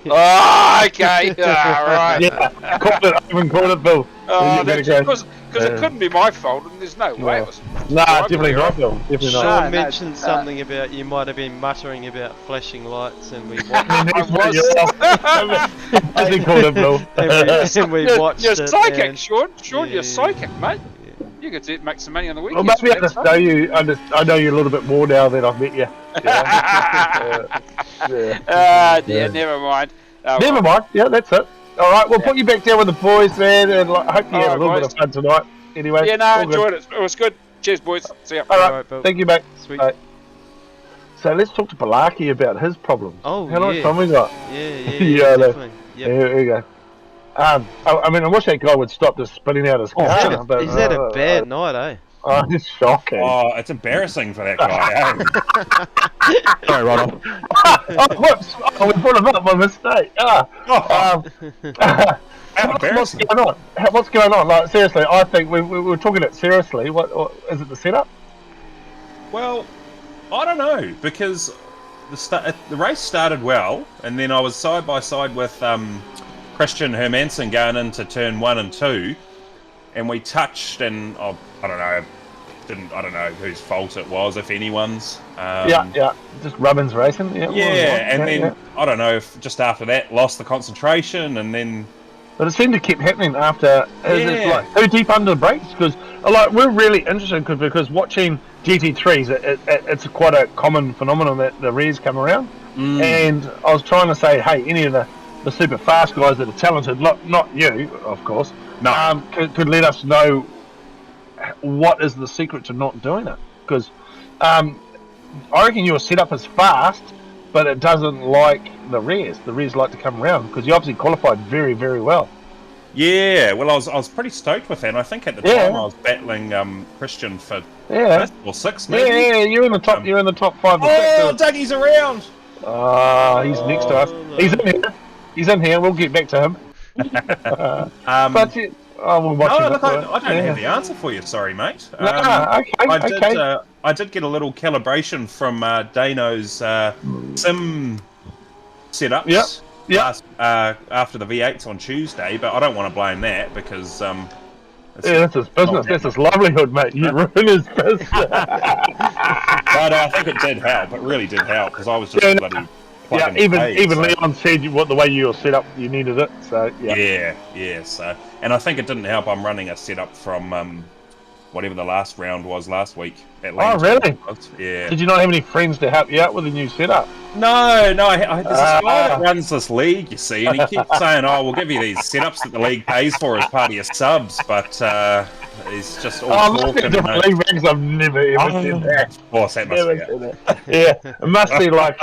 Oh, okay. Right. Yeah. I haven't called it, Bill. Because it couldn't be my fault, and there's no way it was. Nah, definitely not, Bill. Definitely not. Sean mentioned something about you might have been muttering about flashing lights, and we watched. I didn't call it, Bill. and we watched you're it. Psychic, Sean. Sean, you're psychic, mate. You could make some money on the weekend. Well, maybe I know you a little bit more now than I've met you. Yeah, never mind. Never mind. Yeah, that's it. All right, we'll put you back down with the boys, man, and I hope you had a little bit of fun tonight. Anyway. Yeah, no, I enjoyed it. It was good. Cheers, boys. See ya. All right, thank you, mate. Sweet. Right. So let's talk to Balaki about his problems. Oh, how much time we got? Yeah, definitely. Yep. Here we go. I mean, I wish that guy would stop just spinning out his car. He's had a bad night, eh? Oh, it's shocking. Oh, it's embarrassing for that guy. Sorry, right off. Whoops! Oh, we brought him up by mistake. What's going on? What's going on? Like, seriously, I think we were talking it seriously. What is it? The setup? Well, I don't know, because the race started well, and then I was side by side with Christian Hermansen going into turn 1 and 2, and we touched, and I don't know whose fault it was, if anyone's. Just Rubbins racing. Then I don't know if just after that lost the concentration, and then. But it seemed to keep happening after. It's like too deep under the brakes because, we're really interested because watching GT3s, it's quite a common phenomenon that the rears come around. And I was trying to say, hey, any of the super fast guys that are talented, not you, of course, could let us know what is the secret to not doing it. Because I reckon your setup is fast, but it doesn't like the rears. The rears like to come around because you obviously qualified very, very well. Yeah, well, I was pretty stoked with that. And I think at the time I was battling Christian for 5th or 6th, maybe. Yeah, you're in the top. You're in the top 5 or 6. Oh, Dougie's around. He's next to us. No. He's in here. He's in here. We'll get back to him. We'll watch him. Look, I don't have the answer for you. Sorry, mate. Okay. I did get a little calibration from Dano's sim setups. After the V8s on Tuesday, but I don't want to blame that because that's his business. That's his livelihood, mate. You ruin his business. But I think it did help. It really did help because I was just bloody. Even Leon said the way you were set up, you needed it. So So, and I think it didn't help. I'm running a setup from whatever the last round was last week. Oh, really? Yeah. Did you not have any friends to help you out with a new setup? No. There's this guy that runs this league, you see, and he keeps saying, "Oh, we'll give you these setups that the league pays for as part of your subs," but he's just all talking. League ranks, I've never ever seen that. Of course, that must be it. Yeah, it must be like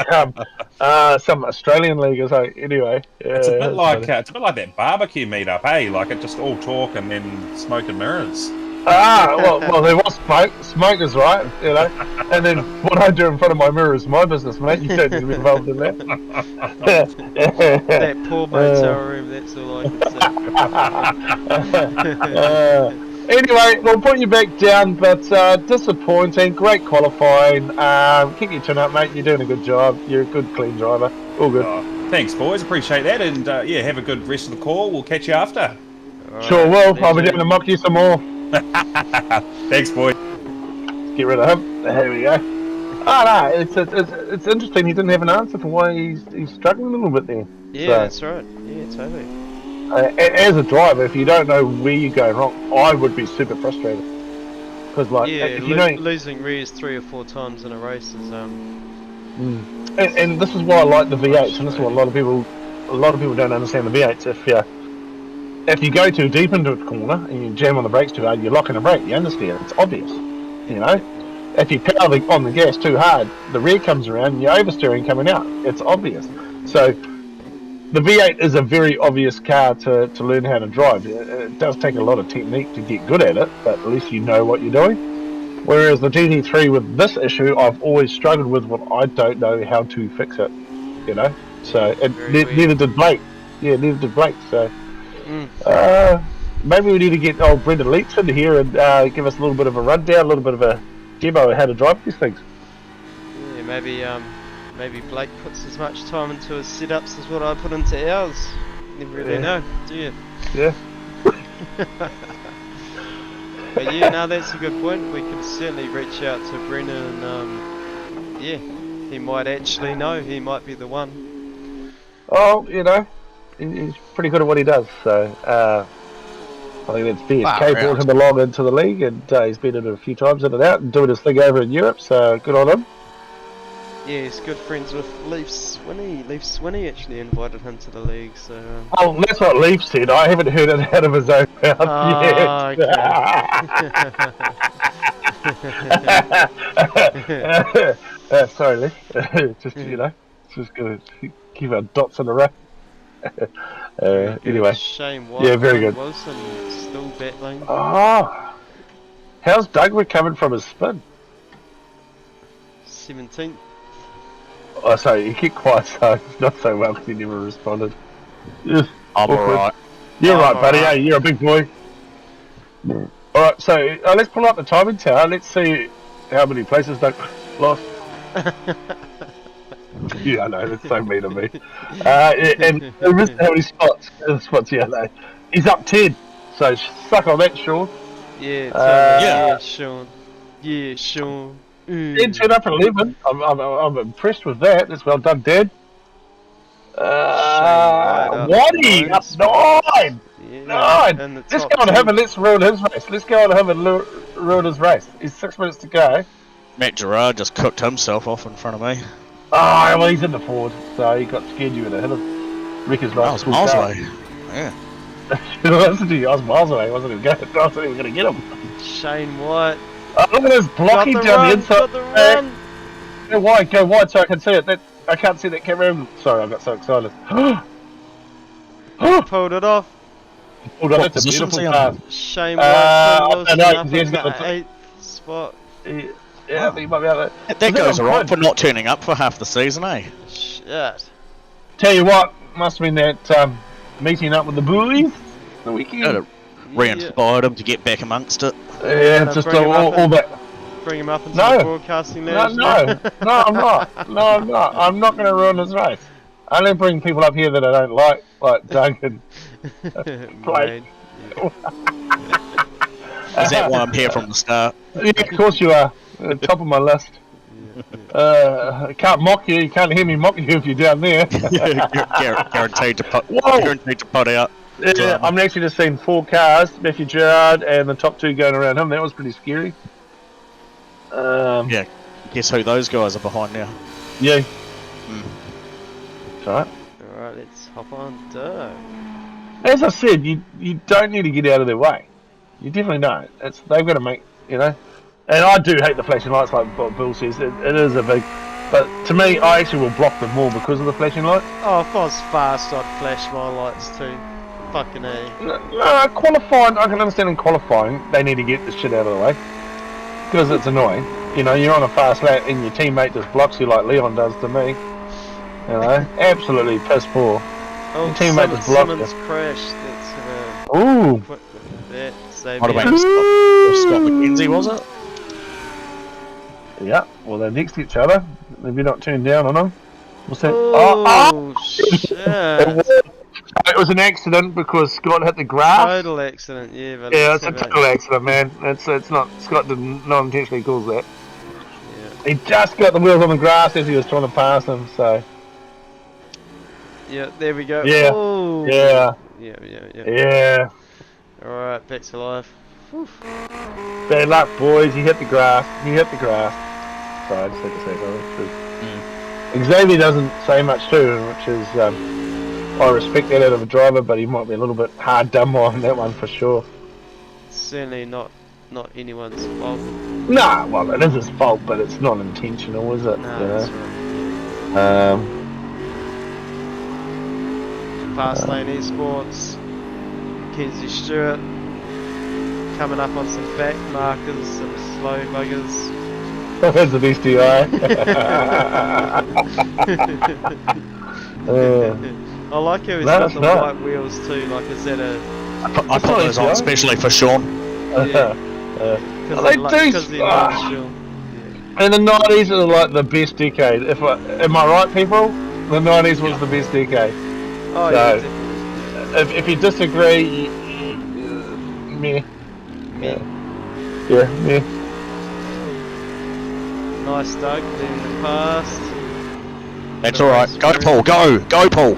some Australian league or something. Anyway, it's a bit like that barbecue meetup, eh? Like it just all talk and then smoke and mirrors. Well, there was smoke. Smoke is right, you know. And then what I do in front of my mirror is my business, mate. You don't need to be involved in that. That poor motel room, that's all I can say. Anyway, we'll put you back down, but disappointing. Great qualifying. Keep your chin up, mate. You're doing a good job. You're a good, clean driver. All good. Thanks, boys. Appreciate that. And yeah, have a good rest of the call. We'll catch you after. Sure will. I'll be down to mock you some more. Thanks, boy. Get rid of him. There we go. Oh, no, it's interesting. He didn't have an answer for why he's struggling a little bit there. Yeah, So, that's right. Yeah, totally. as a driver, if you don't know where you're going wrong, I would be super frustrated. Because, like, Yeah, if you don't... losing rears 3 or 4 times in a race is And this is why I like the V8s, and this is what a lot of people don't understand the V8s. If you go too deep into a corner and you jam on the brakes too hard, you're locking the brake. You understand? It's obvious, you know. If you power on the gas too hard, the rear comes around and you're oversteering coming out. It's obvious. So the V8 is a very obvious car to learn how to drive. It does take a lot of technique to get good at it, but at least you know what you're doing. Whereas the GT3 with this issue, I've always struggled with what I don't know how to fix it, you know. So neither did Blake. Yeah, neither did Blake. So maybe we need to get old Brendan Leitz in here and give us a little bit of a rundown, a little bit of a demo of how to drive these things. Yeah, maybe Blake puts as much time into his setups as what I put into ours. Never really know, do you? Yeah. But yeah, no, that's a good point. We could certainly reach out to Brendan and yeah, he might actually know. He might be the one. Oh, you know, he's pretty good at what he does. So I think that's fair. Kay brought him along into the league, and he's been in it a few times in and out, and doing his thing over in Europe. So good on him. Yeah, he's good friends with Leaf Swinney. Leaf Swinney actually invited him to the league, so... Oh, that's what Leaf said. I haven't heard it out of his own mouth yet. Okay. Sorry, Leaf. Just, you know, just going to keep our dots in a row. Anyway. Shame White. Yeah, very good. Wilson still battling. Oh, how's Doug recovering from his spin? 17th. Oh, sorry, you keep quiet, so it's not so well because he never responded. I'm alright. You're right, buddy. Hey, you're a big boy. Alright, so let's pull up the timing tower. Let's see how many places Doug lost. Yeah, I know, that's so mean of me. And how many spots? Yeah, no. He's up 10, so suck on that, Sean. Yeah, yeah, Sean. Yeah, Sean. Dad turned up at 11. I'm impressed with that. That's well done, Dad. Waddy up 9. Yeah, 9. Let's go on him and let's ruin his race. Let's go on him and ruin his race. He's 6 minutes to go. Matt Gerard just cooked himself off in front of me. Oh, well, he's in the Ford, so he got scared you would have hit him. Rick is right. I was miles away. Yeah. Listen to you, I was miles away. I wasn't even going to get him. Shane White. Oh, look at this blocking down the inside. Go wide so I can see it. I can't see that camera. Sorry, I got so excited. Pulled it off. Pulled it off. It's a beautiful car. Shane White. He's got the 8th spot. Yeah, I think he might be out there. That goes alright for not turning up for half the season, eh? Shit. Tell you what, must have been that meeting up with the boys the weekend. Re-inspired him to get back amongst it. Yeah, just all that. Bring him up into the broadcasting lounge. No, I'm not. I'm not going to ruin his race. I only bring people up here that I don't like Doug and Blake. Is that why I'm here from the start? Yeah, of course you are. Top of my list. I can't mock you. You can't hear me mock you if you're down there. Guaranteed to put out. Yeah, I'm actually just seeing 4 cars, Matthew Gerard and the top 2 going around him. That was pretty scary. Yeah, guess who those guys are behind now? Yeah. Alright. Alright, let's hop on Doug. As I said, you don't need to get out of their way. You definitely don't. They've got to make, you know. And I do hate the flashing lights, like what Bill says. It is a big... But to me, I actually will block them more because of the flashing lights. Oh, if I was fast, I'd flash my lights too. Fucking A. No, qualifying, I can understand in qualifying, they need to get the shit out of the way. Because it's annoying. You know, you're on a fast lap and your teammate just blocks you like Leon does to me. You know, absolutely piss poor. Oh, Your teammate just blocked Simmons you. crashed. That's Ooh. quick that. Save Might have me. been Scott McKenzie, was it? Yeah, well, they're next to each other. Maybe not turned down on them. What's that? Oh, shit. It was an accident because Scott hit the grass. Total accident, yeah. But Yeah, it's a total accident, man. It's not. Scott didn't not intentionally cause that. Yeah. He just got the wheels on the grass as he was trying to pass him. So. Yeah, there we go. Yeah. Oh. Yeah. Yeah. Alright, back to life. Whew. Bad luck, boys. He hit the grass. Sorry, I just had to say something. Xavier doesn't say much too, which is I respect that out of a driver, but he might be a little bit hard done on that one for sure. Certainly not anyone's fault. Nah, well, it is his fault, but it's not intentional, is it? No, you that's know? right. Fast lane esports. Kenzie Stewart coming up on some back markers, some slow buggers. That's the BSTI. I like how he's got the white wheels too. Like, is that a? I put those on especially for Sean. Yeah. They do. And the 90s are like the best decade. Am I right, people? The 90s was the best decade. Oh, so, yeah, if you disagree, meh. Yeah, meh. Nice Doug, then the past. That's alright. Go Paul, go Paul.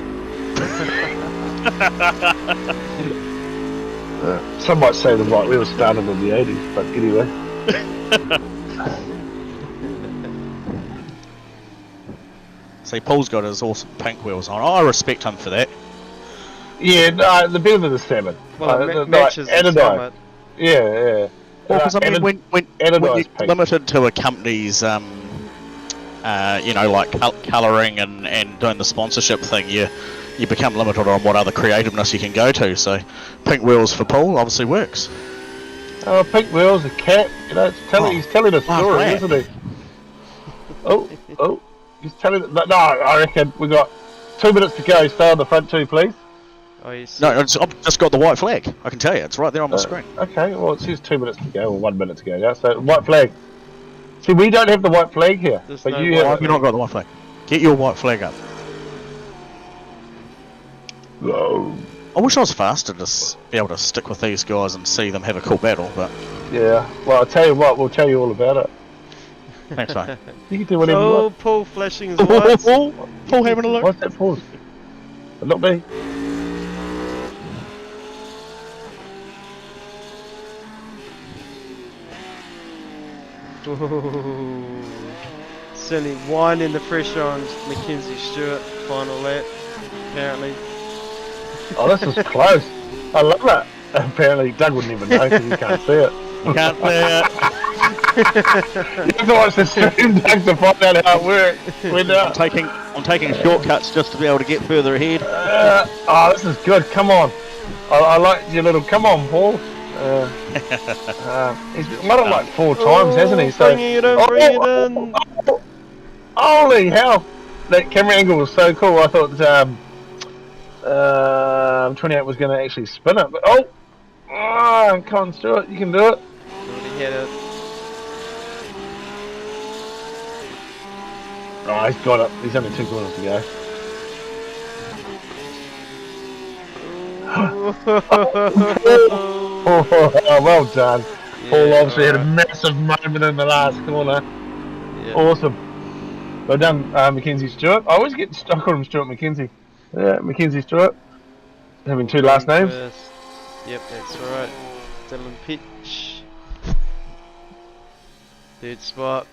Some might say the right wheel started in the 80s, but anyway. See, Paul's got his awesome pink wheels on. I respect him for that. Yeah, no, the better than the 7. Well, it matches the helmet. Yeah. Well, because I mean, when you're limited to a company's, you know, like colouring and doing the sponsorship thing, you become limited on what other creativeness you can go to. So, pink wheels for Paul obviously works. Oh, pink wheels, a cat. You know, he's telling a story, isn't he? Oh, he's telling. No, I reckon we got 2 minutes to go. Stay on the front 2, please. Oh, no, I've just got the white flag. I can tell you, it's right there on my screen. Okay, well, it says 2 minutes to go, or 1 minute to go now. So, white flag. See, we don't have the white flag here, There's but no you white have. You've not got the white flag. Get your white flag up. Whoa. I wish I was faster to be able to stick with these guys and see them have a cool battle, but... Yeah, well, I'll tell you what, we'll tell you all about it. Thanks, mate. You can do whatever you want. Paul flashing his lights. Paul having a look. What's that pause? Not me. Certainly winding the pressure on Mackenzie Stewart, final lap, apparently. Oh, this is close. I love that. Apparently, Doug wouldn't even know because he can't see it. You can't see it. You have to watch the stream, Doug, to find out how it works. I'm taking shortcuts just to be able to get further ahead. Oh, this is good. Come on. I like your little. Come on, Paul. He's won it like 4 times, hasn't he? So, bring it in. Holy hell! That camera angle was so cool. I thought 28 was going to actually spin it, but come on, Stuart, you can do it. Already had it. Oh, he's got it. He's only 2 corners to go. Oh, well done. Yeah, Paul obviously had a massive moment in the last corner. Yeah. Awesome. Well done, Mackenzie Stewart. I always get stuck on him, Stuart McKenzie. Yeah, Mackenzie Stewart. Having 2 last names. Yep, that's right. Dylan Pitch. 3rd spot.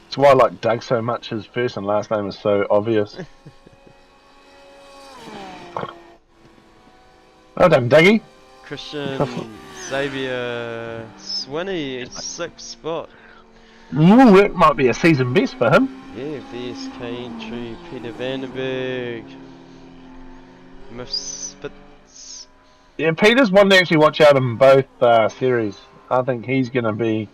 That's why I like Doug so much. His first and last name is so obvious. Well done, Dougie. Christian Xavier Swinney, 6th spot. Ooh, it might be a season best for him. Yeah, VSK entry, Peter Vandenberg. Yeah, Peter's one to actually watch out in both series. I think he's going to be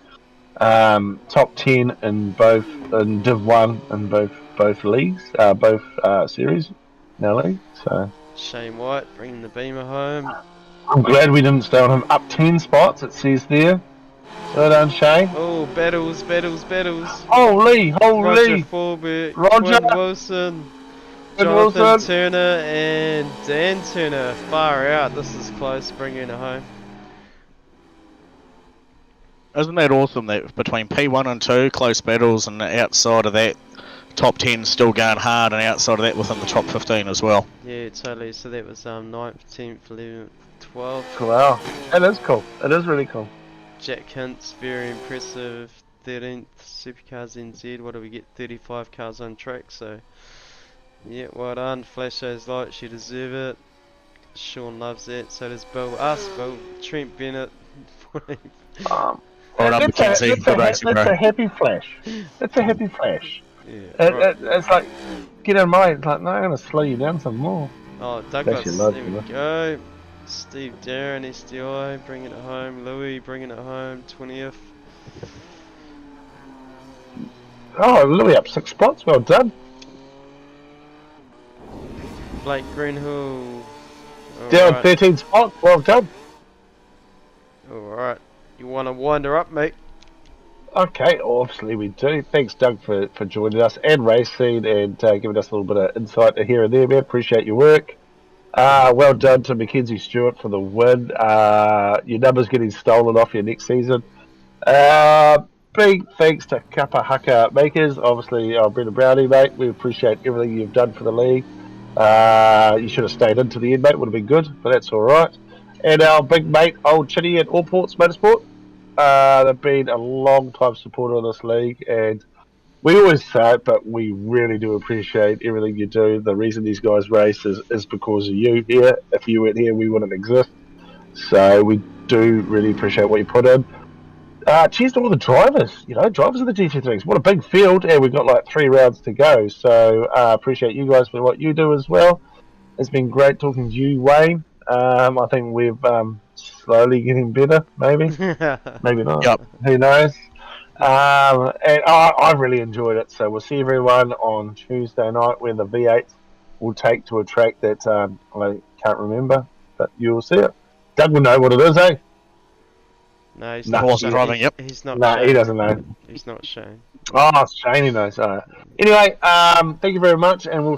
top 10 in both in Div 1 in both leagues, both series, now league. So Shane White bringing the Beamer home. I'm glad we didn't stay on him up 10 spots. It says there. Well done, Shane. Oh, battles. Holy! Roger Forbert, Roger Quinn Wilson, Quinn Jonathan Wilson. Turner, and Dan Turner. Far out. This is close, bringing it home. Isn't that awesome that between P1 and 2, close battles, and outside of that, top 10 still going hard, and outside of that within the top 15 as well. Yeah, totally. So that was 9th, 10th, 11th, 12th. Wow, it is cool. It is really cool. Jack Hintz, very impressive. 13th, SuperCars NZ. What do we get? 35 cars on track. So, yeah, well done. Flash those lights. You deserve it. Sean loves that. So does Bill. Bill. Trent Bennett. Well done, Mackenzie. Good racing, bro. That's a happy flash. That's a happy flash. Yeah, right. It's like, get in mind, it's like, no, I'm going to slow you down some more. Oh, Douglas, That's your there love, we go. Steve Darren, SDI, bringing it home. Louis, bringing it home, 20th. Oh, Louis up 6 spots, well done. Blake Greenhill. Down 13 spots, well done. Alright, you want to wind her up, mate? Okay, obviously we do. Thanks, Doug, for joining us and racing and giving us a little bit of insight here and there, man. Appreciate your work. Well done to Mackenzie Stewart for the win. Your number's getting stolen off your next season. Big thanks to Kappa Haka Makers, obviously Brendan Brownie, mate. We appreciate everything you've done for the league. You should have stayed into the end, mate. Would have been good, but that's all right. And our big mate, Old Chitty at Allports Motorsport. They've been a long time supporter of this league, and we always say it, but we really do appreciate everything you do. The reason these guys race is because of you here. If you weren't here, we wouldn't exist. So we do really appreciate what you put in. Cheers to all the drivers, drivers of the GT3s. What a big field, and we've got like 3 rounds to go. So appreciate you guys for what you do as well. It's been great talking to you, Wayne. I think we've slowly getting better, maybe. Maybe not. Yep. Who knows? And I really enjoyed it. So we'll see everyone on Tuesday night when the V8 will take to a track that I can't remember, but you'll see it. Doug will know what it is, eh? No, he's Nah, not. horse Shane. driving, yep. He's not. No, Shane. he doesn't know. He's not Shane. Oh, it's Shane, he knows. All right. Anyway, thank you very much, and we'll